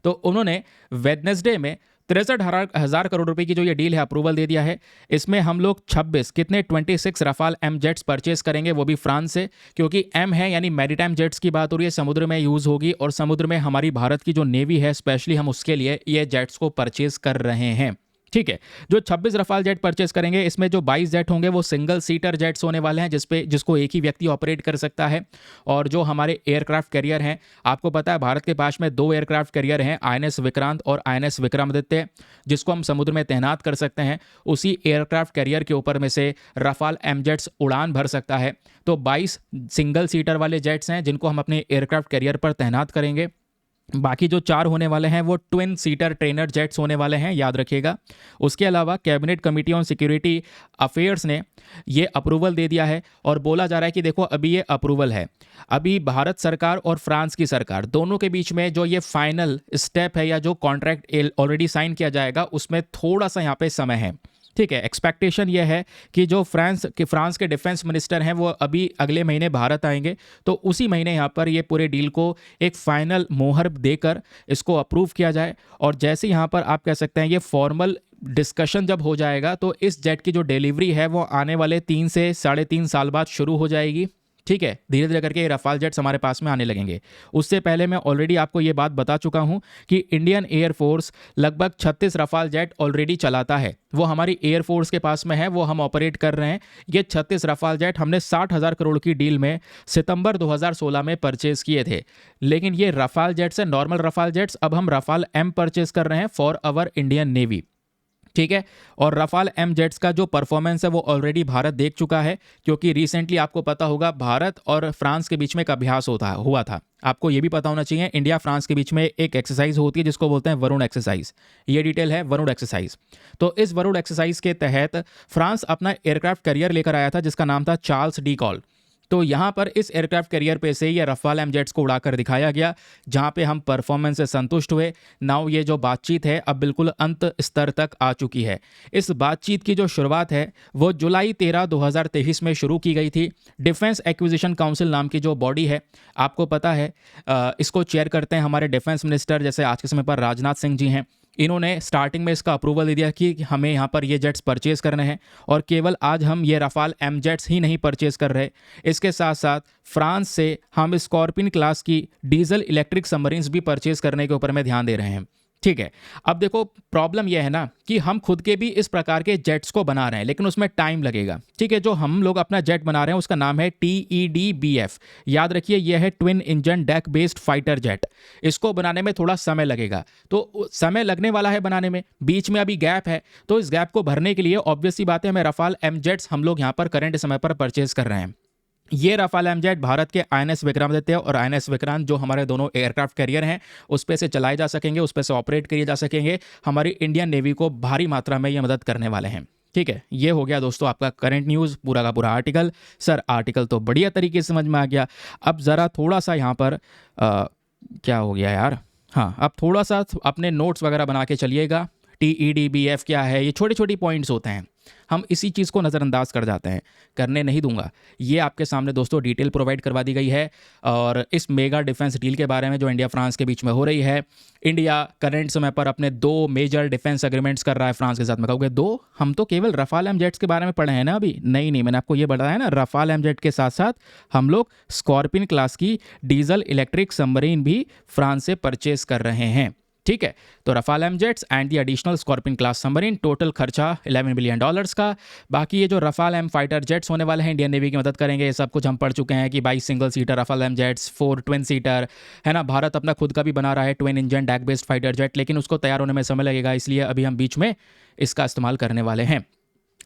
तो उन्होंने वेडनेसडे में 63,000 करोड़ रुपए की जो ये डील है अप्रूवल दे दिया है। इसमें हम लोग 26 रफाल एम जेट्स परचेस करेंगे, वो भी फ्रांस से, क्योंकि एम है यानी मैरीटाइम जेट्स की बात हो रही है, समुद्र में यूज़ होगी और समुद्र में हमारी भारत की जो नेवी है स्पेशली हम उसके लिए ये जेट्स को परचेज कर रहे हैं। ठीक है, जो 26 रफाल जेट परचेस करेंगे इसमें जो 22 जेट होंगे वो सिंगल सीटर जेट्स होने वाले हैं जिसको एक ही व्यक्ति ऑपरेट कर सकता है। और जो हमारे एयरक्राफ्ट कैरियर हैं, आपको पता है भारत के पास में 2 एयरक्राफ्ट कैरियर हैं, INS विक्रांत और INS विक्रमादित्य, जिसको हम समुद्र में तैनात कर सकते हैं। उसी एयरक्राफ्ट कैरियर के ऊपर में से रफाल एम जेट्स उड़ान भर सकता है। तो 22 सिंगल सीटर वाले जेट्स हैं जिनको हम अपने एयरक्राफ्ट कैरियर पर तैनात करेंगे। बाकी जो 4 होने वाले हैं वो ट्विन सीटर ट्रेनर जेट्स होने वाले हैं, याद रखिएगा। उसके अलावा cabinet committee on security affairs ने ये अप्रूवल दे दिया है और बोला जा रहा है कि देखो अभी ये अप्रूवल है, अभी भारत सरकार और फ्रांस की सरकार दोनों के बीच में जो ये फाइनल स्टेप है या जो कॉन्ट्रैक्ट ऑलरेडी साइन किया जाएगा उसमें थोड़ा सा यहाँ पे समय है। ठीक है, एक्सपेक्टेशन ये है कि जो फ्रांस के डिफेंस मिनिस्टर हैं वो अभी अगले महीने भारत आएंगे, तो उसी महीने यहाँ पर ये पूरे डील को एक फाइनल मोहर देकर इसको अप्रूव किया जाए। और जैसे यहाँ पर आप कह सकते हैं ये फॉर्मल डिस्कशन जब हो जाएगा तो इस जेट की जो डिलीवरी है वो आने वाले 3 से 3.5 साल बाद शुरू हो जाएगी। ठीक है, धीरे धीरे करके ये रफाल जेट्स हमारे पास में आने लगेंगे। उससे पहले मैं ऑलरेडी आपको ये बात बता चुका हूँ कि इंडियन एयरफोर्स लगभग 36 रफाल जेट ऑलरेडी चलाता है, वो हमारी एयरफोर्स के पास में है, वो हम ऑपरेट कर रहे हैं। ये 36 रफाल जेट हमने 60,000 करोड़ की डील में सितंबर 2016 में परचेज किए थे। लेकिन ये रफाल जेट्स है, नॉर्मल रफाल जेट्स। अब हम रफाल एम परचेज कर रहे हैं फॉर आवर इंडियन नेवी। ठीक है। और रफाल एम जेट्स का जो परफॉर्मेंस है वो ऑलरेडी भारत देख चुका है, क्योंकि रिसेंटली आपको पता होगा भारत और फ्रांस के बीच में एक अभ्यास हुआ था। आपको ये भी पता होना चाहिए, इंडिया फ्रांस के बीच में एक एक्सरसाइज होती है जिसको बोलते हैं वरुण एक्सरसाइज। ये डिटेल है वरुण एक्सरसाइज। तो इस वरुण एक्सरसाइज के तहत फ्रांस अपना एयरक्राफ्ट कैरियर लेकर आया था जिसका नाम था चार्ल्स डी गॉल। तो यहाँ पर इस एयरक्राफ्ट कैरियर पे से ये रफाल एम जेट्स को उड़ाकर दिखाया गया, जहाँ पे हम परफॉर्मेंस से संतुष्ट हुए। नाउ ये जो बातचीत है अब बिल्कुल अंत स्तर तक आ चुकी है। इस बातचीत की जो शुरुआत है वो जुलाई 13, 2023 में शुरू की गई थी। डिफेंस एक्विजिशन काउंसिल नाम की जो बॉडी है, आपको पता है इसको चेयर करते हैं हमारे डिफेंस मिनिस्टर, जैसे आज के समय पर राजनाथ सिंह जी हैं। इन्होंने स्टार्टिंग में इसका अप्रूवल दे दिया कि हमें यहाँ पर ये जेट्स परचेज़ करने हैं। और केवल आज हम ये रफाल एम जेट्स ही नहीं परचेज़ कर रहे, इसके साथ साथ फ्रांस से हम स्कॉर्पियन क्लास की डीजल इलेक्ट्रिक सबमरीन्स भी परचेज़ करने के ऊपर में ध्यान दे रहे हैं। ठीक है। अब देखो प्रॉब्लम यह है ना कि हम खुद के भी इस प्रकार के जेट्स को बना रहे हैं, लेकिन उसमें टाइम लगेगा। ठीक है। जो हम लोग अपना जेट बना रहे हैं उसका नाम है TEDBF। याद रखिए यह है twin engine deck based fighter jet. इसको बनाने में थोड़ा समय लगेगा, तो समय लगने वाला है बनाने में, बीच में अभी गैप है। तो इस गैप को भरने के लिए ऑब्वियस सी बात है हमें रफाल एम जेट्स हम लोग यहाँ पर करंट समय पर परचेज कर रहे हैं। ये रफाल एम जेट भारत के INS विक्रमादित्य और INS विक्रांत जो हमारे दोनों एयरक्राफ्ट कैरियर हैं उस पे से चलाए जा सकेंगे, उस पे से ऑपरेट किए जा सकेंगे। हमारी इंडियन नेवी को भारी मात्रा में ये मदद करने वाले हैं। ठीक है। ये हो गया दोस्तों आपका करंट न्यूज़, पूरा का पूरा आर्टिकल। सर आर्टिकल तो बढ़िया तरीके से समझ में आ गया। अब ज़रा थोड़ा सा यहाँ पर क्या हो गया यार, हाँ अब थोड़ा सा अपने नोट्स वगैरह बना के चलिएगा। TEDBF क्या है, ये छोटी छोटी पॉइंट्स होते हैं, हम इसी चीज़ को नज़रअंदाज कर जाते हैं, करने नहीं दूंगा। ये आपके सामने दोस्तों डिटेल प्रोवाइड करवा दी गई है। और इस मेगा डिफेंस डील के बारे में जो इंडिया फ्रांस के बीच में हो रही है, इंडिया करंट समय पर अपने 2 मेजर डिफेंस एग्रीमेंट्स कर रहा है फ्रांस के साथ में। कहोगे 2? हम तो केवल रफाल एम जेट्स के बारे में पढ़े हैं ना अभी। नहीं, मैंने आपको ये बताया ना, रफाल एम जेट के साथ साथ हम लोग स्कॉर्पियन क्लास की डीजल इलेक्ट्रिक सबमरीन भी फ्रांस से परचेज कर रहे हैं। ठीक है। तो Rafale M jets and the additional Scorpion class submarine, total खर्चा $11 बिलियन का। बाकी ये जो रफाल एम फाइटर जेट्स होने वाले हैं इंडियन नेवी की मदद करेंगे, ये सब कुछ हम पढ़ चुके हैं कि 22 single seater Rafale M jets, 4 twin seater है ना। भारत अपना खुद का भी बना रहा है twin engine deck based fighter jet, लेकिन उसको तैयार होने में समय लगेगा, इसलिए अभी हम बीच में इसका इस्तेमाल करने वाले हैं।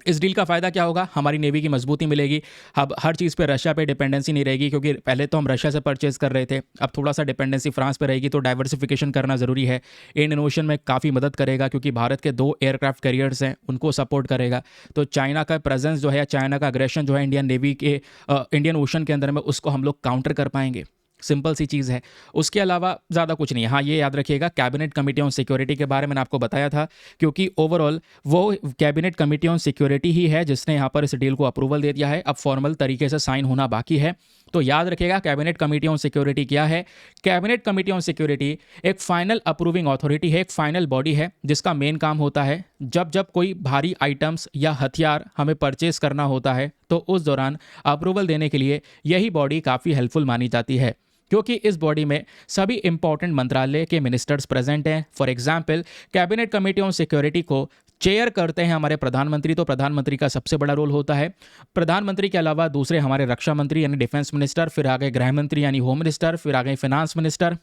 इस डील का फ़ायदा क्या होगा, हमारी नेवी की मजबूती मिलेगी। अब हर चीज़ पे रशिया पे डिपेंडेंसी नहीं रहेगी, क्योंकि पहले तो हम रशिया से परचेज कर रहे थे, अब थोड़ा सा डिपेंडेंसी फ्रांस पे रहेगी। तो डाइवर्सिफिकेशन करना ज़रूरी है। इंडियन ओशन में काफ़ी मदद करेगा, क्योंकि भारत के 2 एयरक्राफ्ट कैरियर्स हैं, उनको सपोर्ट करेगा। तो चाइना का प्रेजेंस जो है या चाइना का अग्रेशन जो है इंडियन नेवी के इंडियन ओशन के अंदर में, उसको हम लोग काउंटर कर पाएंगे। सिंपल सी चीज़ है, उसके अलावा ज़्यादा कुछ नहीं है। हाँ ये याद रखिएगा, कैबिनेट कमेटी ऑन सिक्योरिटी के बारे में मैंने आपको बताया था, क्योंकि ओवरऑल वो कैबिनेट कमेटी ऑन सिक्योरिटी ही है जिसने यहाँ पर इस डील को अप्रूवल दे दिया है। अब फॉर्मल तरीके से साइन होना बाकी है। तो याद रखिएगा कैबिनेट कमेटी ऑन सिक्योरिटी क्या है। कैबिनेट कमेटी ऑन सिक्योरिटी एक फाइनल अप्रूविंग अथॉरिटी है, एक फाइनल बॉडी है जिसका मेन काम होता है जब कोई भारी आइटम्स या हथियार हमें परचेज करना होता है, तो उस दौरान अप्रूवल देने के लिए यही बॉडी काफ़ी हेल्पफुल मानी जाती है, क्योंकि इस बॉडी में सभी इंपॉर्टेंट मंत्रालय के मिनिस्टर्स प्रेजेंट हैं। For example cabinet committee on security को चेयर करते हैं हमारे प्रधानमंत्री, तो प्रधानमंत्री का सबसे बड़ा रोल होता है। प्रधानमंत्री के अलावा दूसरे हमारे रक्षा मंत्री यानी डिफेंस मिनिस्टर, फिर आगे गृह मंत्री यानी होम मिनिस्टर, फिर आगे फिनांस मिनिस्टर,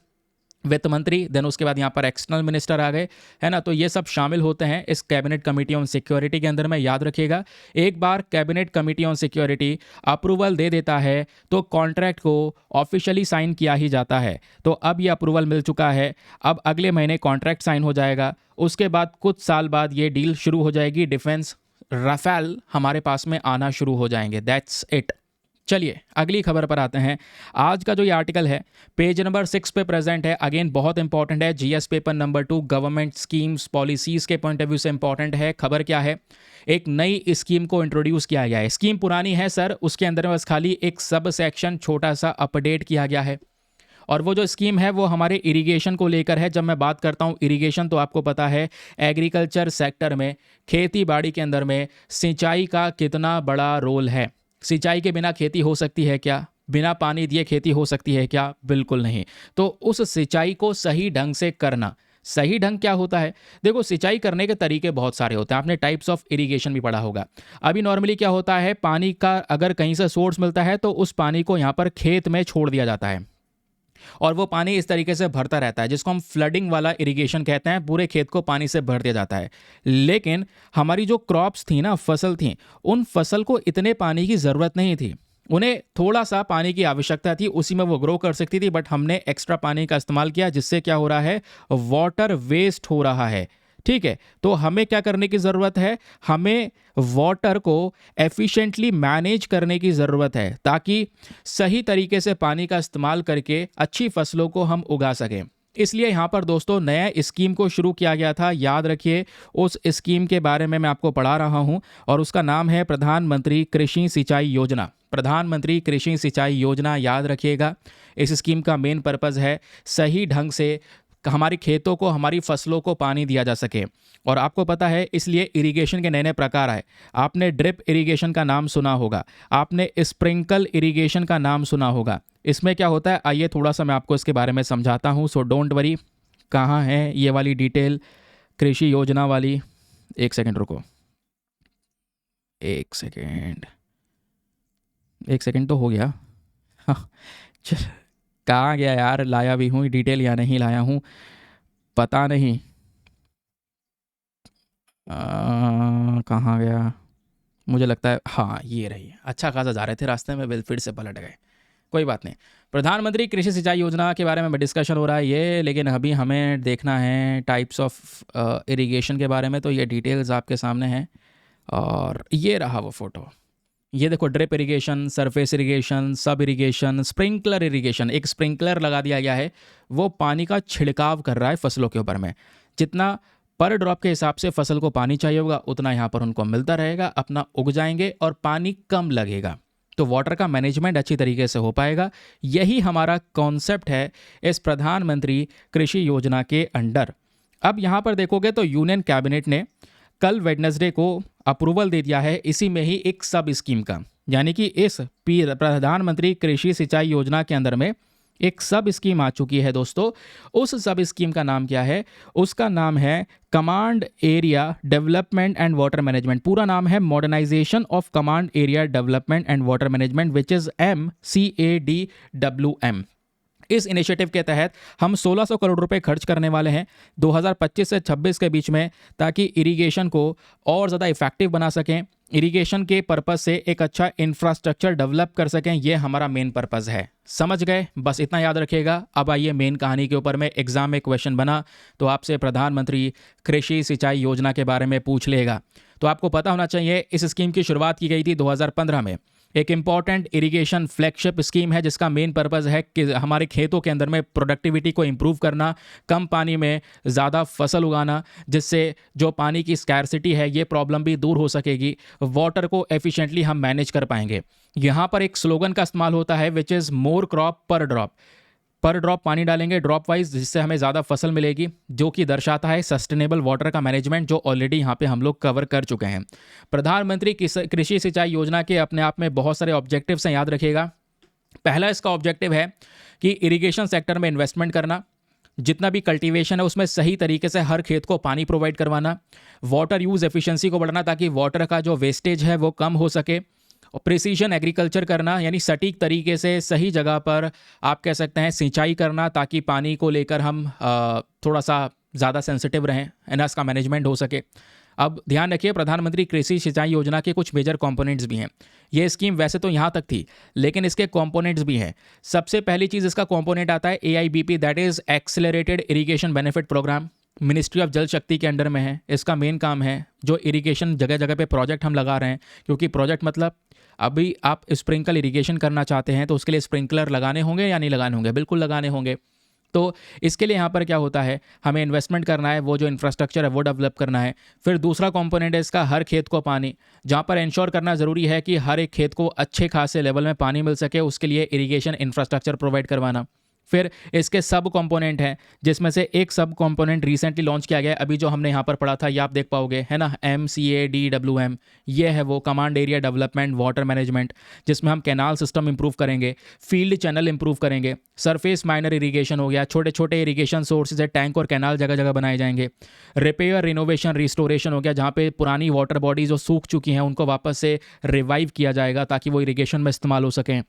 वित्त मंत्री, देन उसके बाद यहाँ पर एक्सटर्नल मिनिस्टर आ गए, है ना। तो ये सब शामिल होते हैं इस कैबिनेट कमेटी ऑन सिक्योरिटी के अंदर में। याद रखिएगा, एक बार cabinet committee on security approval दे देता है तो कॉन्ट्रैक्ट को ऑफिशियली साइन किया ही जाता है। तो अब ये अप्रूवल मिल चुका है, अब अगले महीने कॉन्ट्रैक्ट साइन हो जाएगा। उसके बाद कुछ साल बाद ये डील शुरू हो जाएगी, डिफेंस राफेल हमारे पास में आना शुरू हो जाएंगे। That's it. चलिए अगली खबर पर आते हैं। आज का जो ये आर्टिकल है पेज नंबर 6 पे प्रेजेंट है। अगेन बहुत इंपॉर्टेंट है, GS paper number 2 government schemes policies के पॉइंट ऑफ व्यू से इंपॉर्टेंट है। खबर क्या है, एक नई स्कीम को इंट्रोड्यूस किया गया है। स्कीम पुरानी है सर, उसके अंदर बस खाली एक सब सेक्शन छोटा सा अपडेट किया गया है। और वो जो स्कीम है वो हमारे इरिगेशन को लेकर है। जब मैं बात करता हूँ इरिगेशन, तो आपको पता है एग्रीकल्चर सेक्टर में, खेती बाड़ी के अंदर में सिंचाई का कितना बड़ा रोल है। सिंचाई के बिना खेती हो सकती है क्या? बिना पानी दिए खेती हो सकती है क्या? बिल्कुल नहीं। तो उस सिंचाई को सही ढंग से करना, सही ढंग क्या होता है? देखो सिंचाई करने के तरीके बहुत सारे होते हैं, आपने टाइप्स ऑफ इरिगेशन भी पढ़ा होगा। अभी नॉर्मली क्या होता है, पानी का अगर कहीं से सोर्स मिलता है तो उस पानी को यहाँ पर खेत में छोड़ दिया जाता है। और वो पानी इस तरीके से भरता रहता है, जिसको हम फ्लडिंग वाला इरिगेशन कहते हैं। पूरे खेत को पानी से भर दिया जाता है। लेकिन हमारी जो क्रॉप्स थी ना, फसल थी, उन फसल को इतने पानी की ज़रूरत नहीं थी। उन्हें थोड़ा सा पानी की आवश्यकता थी, उसी में वो ग्रो कर सकती थी। बट हमने एक्स्ट्रा पानी का इस्तेमाल किया, जिससे क्या हो रहा है, वाटर वेस्ट हो रहा है। ठीक है, तो हमें क्या करने की ज़रूरत है, हमें वाटर को एफिशिएंटली मैनेज करने की ज़रूरत है, ताकि सही तरीके से पानी का इस्तेमाल करके अच्छी फसलों को हम उगा सकें। इसलिए यहाँ पर दोस्तों नया स्कीम को शुरू किया गया था। याद रखिए, उस स्कीम के बारे में मैं आपको पढ़ा रहा हूँ, और उसका नाम है प्रधानमंत्री कृषि सिंचाई योजना। प्रधानमंत्री कृषि सिंचाई योजना, याद रखिएगा। इस स्कीम का मेन पर्पज़ है सही ढंग से हमारी खेतों को, हमारी फसलों को पानी दिया जा सके। और आपको पता है, इसलिए इरिगेशन के नए नए प्रकार आए। आपने ड्रिप इरिगेशन का नाम सुना होगा, आपने स्प्रिंकल इरिगेशन का नाम सुना होगा। इसमें क्या होता है, आइए थोड़ा सा मैं आपको इसके बारे में समझाता हूँ। सो डोंट वरी, कहाँ है ये वाली डिटेल कृषि योजना वाली। एक सेकेंड रुको, एक सेकेंड तो हो गया। हाँ, चल, कहाँ गया यार, लाया भी हूँ डिटेल या नहीं लाया हूँ पता नहीं। कहाँ गया, मुझे लगता है हाँ ये रही। अच्छा खासा जा रहे थे रास्ते में, बिल फिर से पलट गए। कोई बात नहीं। प्रधानमंत्री कृषि सिंचाई योजना के बारे में डिस्कशन हो रहा है ये, लेकिन अभी हमें देखना है टाइप्स ऑफ इरिगेशन के बारे में। तो ये डिटेल्स आपके सामने हैं, और ये रहा वो फोटो। ये देखो, ड्रिप इरिगेशन, सरफेस इरिगेशन, सब इरिगेशन, स्प्रिंकलर इरिगेशन। एक स्प्रिंकलर लगा दिया गया है, वो पानी का छिड़काव कर रहा है फसलों के ऊपर में। जितना पर ड्रॉप के हिसाब से फसल को पानी चाहिए होगा, उतना यहाँ पर उनको मिलता रहेगा, अपना उग जाएंगे और पानी कम लगेगा। तो वाटर का मैनेजमेंट अच्छी तरीके से हो पाएगा। यही हमारा कॉन्सेप्ट है इस प्रधानमंत्री कृषि योजना के अंडर। अब यहाँ पर देखोगे तो यूनियन कैबिनेट ने कल वेडनेसडे को अप्रूवल दे दिया है इसी में ही एक सब स्कीम का, यानी कि इस प्रधानमंत्री कृषि सिंचाई योजना के अंदर में एक सब स्कीम आ चुकी है दोस्तों। उस सब स्कीम का नाम क्या है, उसका नाम है command area development and water management. पूरा नाम है modernization of command area development and water management, which is MCADWM। इस इनिशिएटिव के तहत हम 1600 करोड़ रुपए खर्च करने वाले हैं 2025 से 26 के बीच में, ताकि इरिगेशन को और ज़्यादा इफेक्टिव बना सकें, इरिगेशन के पर्पज़ से एक अच्छा इंफ्रास्ट्रक्चर डेवलप कर सकें। ये हमारा मेन पर्पज़ है। समझ गए, बस इतना याद रखिएगा। अब आइए मेन कहानी के ऊपर में। एग्जाम में क्वेश्चन बना तो आपसे प्रधानमंत्री कृषि सिंचाई योजना के बारे में पूछ लेगा, तो आपको पता होना चाहिए इस स्कीम की शुरुआत की गई थी 2015 में। एक इम्पॉर्टेंट इरिगेशन फ्लैगशिप स्कीम है, जिसका मेन पर्पज़ है कि हमारे खेतों के अंदर में प्रोडक्टिविटी को इम्प्रूव करना, कम पानी में ज़्यादा फसल उगाना, जिससे जो पानी की स्कैरसिटी है ये प्रॉब्लम भी दूर हो सकेगी, वाटर को एफिशिएंटली हम मैनेज कर पाएंगे। यहाँ पर एक स्लोगन का इस्तेमाल होता है, विच इज़ मोर क्रॉप पर ड्रॉप। पर ड्रॉप पानी डालेंगे ड्रॉप वाइज, जिससे हमें ज़्यादा फसल मिलेगी, जो कि दर्शाता है सस्टेनेबल वाटर का मैनेजमेंट, जो ऑलरेडी यहाँ पे हम लोग कवर कर चुके हैं। प्रधानमंत्री कृषि सिंचाई योजना के अपने आप में बहुत सारे ऑब्जेक्टिव्स हैं, याद रखिएगा। पहला इसका ऑब्जेक्टिव है कि इरिगेशन सेक्टर में इन्वेस्टमेंट करना, जितना भी कल्टीवेशन है उसमें सही तरीके से हर खेत को पानी प्रोवाइड करवाना, वाटर यूज़ एफिशिएंसी को बढ़ाना ताकि वाटर का जो वेस्टेज है वो कम हो सके, और प्रिसीजन एग्रीकल्चर करना, यानी सटीक तरीके से सही जगह पर आप कह सकते हैं सिंचाई करना, ताकि पानी को लेकर हम थोड़ा सा ज़्यादा सेंसिटिव रहें, एनएस का मैनेजमेंट हो सके। अब ध्यान रखिए, प्रधानमंत्री कृषि सिंचाई योजना के कुछ मेजर कंपोनेंट्स भी हैं। ये स्कीम वैसे तो यहाँ तक थी, लेकिन इसके कंपोनेंट्स भी हैं। सबसे पहली चीज़ इसका कंपोनेंट आता है AIBP, that is accelerated irrigation benefit programme. Ministry of Jal Shakti के अंडर में है। इसका मेन काम है जो इरिगेशन जगह जगह पे प्रोजेक्ट हम लगा रहे हैं, क्योंकि प्रोजेक्ट मतलब अभी आप स्प्रिंकल इरिगेशन करना चाहते हैं तो उसके लिए स्प्रिंकलर लगाने होंगे या नहीं लगाने होंगे, बिल्कुल लगाने होंगे। तो इसके लिए यहाँ पर क्या होता है, हमें इन्वेस्टमेंट करना है, वो जो इंफ्रास्ट्रक्चर है वो डेवलप करना है। फिर दूसरा कंपोनेंट है इसका हर खेत को पानी, जहाँ पर इंश्योर करना ज़रूरी है कि हर एक खेत को अच्छे खासे लेवल में पानी मिल सके, उसके लिए इरिगेशन इंफ्रास्ट्रक्चर प्रोवाइड करवाना। फिर इसके सब कंपोनेंट हैं, जिसमें से एक सब कंपोनेंट रिसेंटली लॉन्च किया गया है, अभी जो हमने यहाँ पर पढ़ा था ये आप देख पाओगे, है ना, MCADWM। ये है वो command area development water management, जिसमें हम कैनाल सिस्टम इंप्रूव करेंगे, फील्ड चैनल इंप्रूव करेंगे, सरफेस माइनर इरीगेशन हो गया, छोटे छोटे इरीगेशन सोर्सेज है, टैंक और कैनाल जगह जगह बनाए जाएंगे, रिपेयर रिनोवेशन रिस्टोरेशन हो गया, जहाँ पे पुरानी वाटर बॉडीज जो सूख चुकी हैं उनको वापस से रिवाइव किया जाएगा ताकि वो इरीगेशन में इस्तेमाल हो सकें।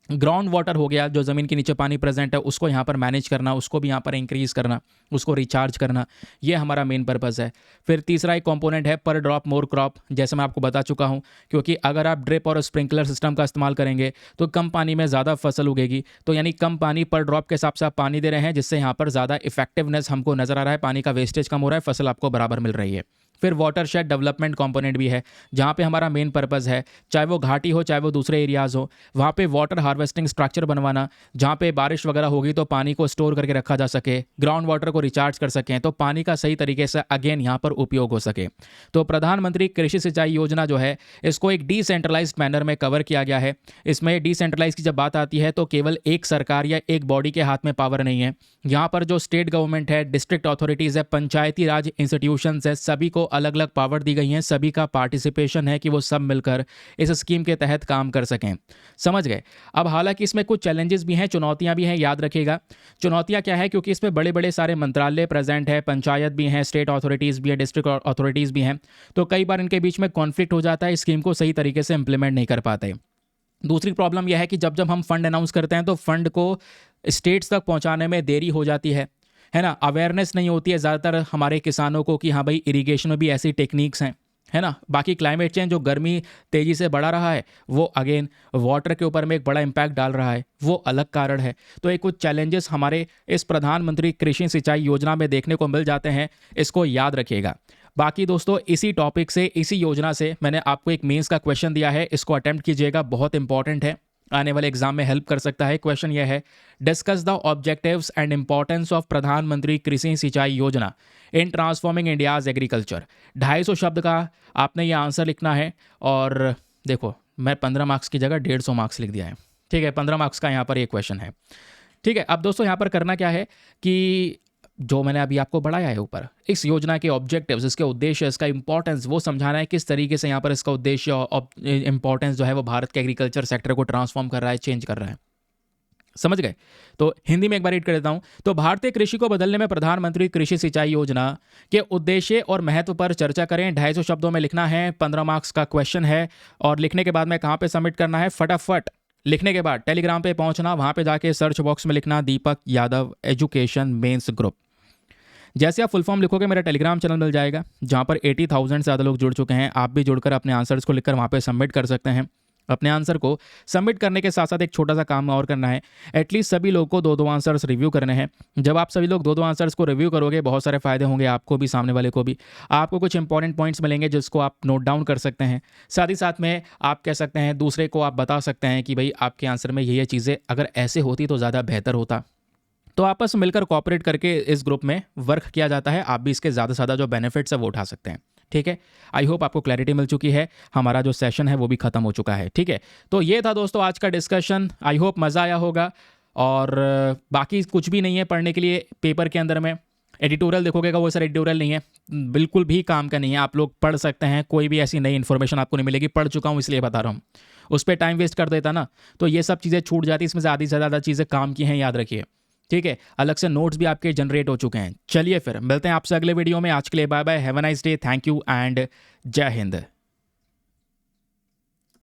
ग्राउंड वाटर हो गया, जो ज़मीन के नीचे पानी प्रेजेंट है उसको यहाँ पर मैनेज करना, उसको भी यहाँ पर इंक्रीज़ करना, उसको रिचार्ज करना, ये हमारा मेन पर्पज़ है। फिर तीसरा एक कंपोनेंट है पर ड्रॉप मोर क्रॉप, जैसे मैं आपको बता चुका हूँ, क्योंकि अगर आप ड्रिप और स्प्रिंकलर सिस्टम का इस्तेमाल करेंगे तो कम पानी में ज़्यादा फसल उगेगी। तो यानी कम पानी पर ड्रॉप के हिसाब से आप पानी दे रहे हैं, जिससे यहाँ पर ज़्यादा इफेक्टिवनेस हमको नज़र आ रहा है, पानी का वेस्टेज कम हो रहा है, फसल आपको बराबर मिल रही है। फिर वाटरशेड डेवलपमेंट कंपोनेंट भी है, जहाँ पे हमारा मेन पर्पज़ है, चाहे वो घाटी हो चाहे वो दूसरे एरियाज़ हो, वहाँ पे वाटर हार्वेस्टिंग स्ट्रक्चर बनवाना, जहाँ पे बारिश वगैरह होगी तो पानी को स्टोर करके रखा जा सके, ग्राउंड वाटर को रिचार्ज कर सकें, तो पानी का सही तरीके से अगेन यहाँ पर उपयोग हो सके। तो प्रधानमंत्री कृषि सिंचाई योजना जो है, इसको एक डिसेंट्रलाइज्ड मैनर में कवर किया गया है। इसमें डिसेंट्रलाइज की जब बात आती है तो केवल एक सरकार या एक बॉडी के हाथ में पावर नहीं है। यहाँ पर जो स्टेट गवर्नमेंट है, डिस्ट्रिक्ट अथॉरिटीज़ है, पंचायती राज इंस्टीट्यूशंस है, सभी को अलग अलग पावर दी गई हैं, सभी का पार्टिसिपेशन है कि वो सब मिलकर इस स्कीम के तहत काम कर सकें। समझ गए? अब हालांकि इसमें कुछ चैलेंजेस भी हैं, चुनौतियां भी हैं, याद रखिएगा। चुनौतियां क्या है, क्योंकि इसमें बड़े बड़े सारे मंत्रालय प्रेजेंट है, पंचायत भी हैं, स्टेट अथॉरिटीज़ भी है, डिस्ट्रिक्ट अथॉरिटीज़ भी हैं, तो कई बार इनके बीच में कॉन्फ्लिक्ट हो जाता है, स्कीम को सही तरीके से इंप्लीमेंट नहीं कर पाते। दूसरी प्रॉब्लम यह है कि जब जब हम फंड अनाउंस करते हैं तो फंड को स्टेट्स तक पहुंचाने में देरी हो जाती है ना। अवेयरनेस नहीं होती है ज़्यादातर हमारे किसानों को कि हाँ भाई इरिगेशन में भी ऐसी टेक्निक्स हैं, है ना। बाकी क्लाइमेट चेंज, जो गर्मी तेज़ी से बढ़ा रहा है, वो अगेन वाटर के ऊपर में एक बड़ा इम्पैक्ट डाल रहा है, वो अलग कारण है। तो ये कुछ चैलेंजेस हमारे इस प्रधानमंत्री कृषि सिंचाई योजना में देखने को मिल जाते हैं, इसको याद रखिएगा। बाकी दोस्तों, इसी टॉपिक से, इसी योजना से मैंने आपको एक मेंस का क्वेश्चन दिया है, इसको अटेम्प्ट कीजिएगा, बहुत इंपॉर्टेंट है, आने वाले एग्जाम में हेल्प कर सकता है। क्वेश्चन यह है, discuss the objectives and importance of प्रधानमंत्री कृषि सिंचाई योजना इन ट्रांसफॉर्मिंग इंडियाज एग्रीकल्चर। 250 शब्द का आपने ये आंसर लिखना है। और देखो, मैं 15 मार्क्स की जगह 150 मार्क्स लिख दिया है, ठीक है। 15 मार्क्स का यहाँ पर ये क्वेश्चन है, ठीक है। अब दोस्तों यहाँ पर करना क्या है कि जो मैंने अभी आपको बढ़ाया है ऊपर, इस योजना के ऑब्जेक्टिव्स, इसके उद्देश्य, इसका इंपॉर्टेंस, वो समझाना है किस तरीके से यहाँ पर इसका उद्देश्य और इंपॉर्टेंस जो है वो भारत के एग्रीकल्चर सेक्टर को ट्रांसफॉर्म कर रहा है, चेंज कर रहा है। समझ गए? तो हिंदी में एक बार रीड कर देता हूं। तो भारतीय कृषि को बदलने में प्रधानमंत्री कृषि सिंचाई योजना के उद्देश्य और महत्व पर चर्चा करें। 250 शब्दों में लिखना है, 15 मार्क्स का क्वेश्चन है। और लिखने के बाद में कहाँ पे सबमिट करना है, फटाफट लिखने के बाद टेलीग्राम पे पहुंचना, वहां पे जाके सर्च बॉक्स में लिखना Deepak Yadav education mains group. जैसे आप फुल फॉर्म लिखोगे, मेरा टेलीग्राम चैनल मिल जाएगा, जहाँ पर 80,000 से ज़्यादा लोग जुड़ चुके हैं। आप भी जुड़कर अपने आंसर्स को लिखकर वहाँ पे सबमिट कर सकते हैं। अपने आंसर को सबमिट करने के साथ साथ एक छोटा सा काम और करना है, एटलीस्ट सभी लोगों को 2-2 आंसर्स रिव्यू करने हैं। जब आप सभी लोग 2-2 आंसर्स को रिव्यू करोगे, बहुत सारे फायदे होंगे आपको भी, सामने वाले को भी। आपको कुछ इंपॉर्टेंट पॉइंट्स मिलेंगे जिसको आप नोट डाउन कर सकते हैं। साथ ही साथ में आप कह सकते हैं, दूसरे को आप बता सकते हैं कि भाई आपके आंसर में ये चीज़ें अगर ऐसे होती तो ज़्यादा बेहतर होता। तो आपस में मिलकर कोऑपरेट करके इस ग्रुप में वर्क किया जाता है। आप भी इसके ज़्यादा से ज़्यादा जो बेनिफिट्स है वो उठा सकते हैं, ठीक है। आई होप आपको क्लैरिटी मिल चुकी है। हमारा जो सेशन है वो भी खत्म हो चुका है, ठीक है। तो ये था दोस्तों आज का डिस्कशन। आई होप मज़ा आया होगा। और बाकी कुछ भी नहीं है पढ़ने के लिए पेपर के अंदर में। एडिटोरियल देखोगे का वो सर एडिटोरियल नहीं है, बिल्कुल भी काम का नहीं है। आप लोग पढ़ सकते हैं, कोई भी ऐसी नई इन्फॉर्मेशन आपको नहीं मिलेगी। पढ़ चुका हूँ इसलिए बता रहा हूँ। उस पर टाइम वेस्ट कर देता ना तो ये सब चीज़ें छूट जाती। इसमें ज़्यादा से ज़्यादा चीज़ें काम की हैं, याद रखिए, ठीक है। अलग से नोट्स भी आपके जनरेट हो चुके हैं। चलिए फिर मिलते हैं आपसे अगले वीडियो में। आज के लिए bye bye, have a nice day, thank you and Jai Hind.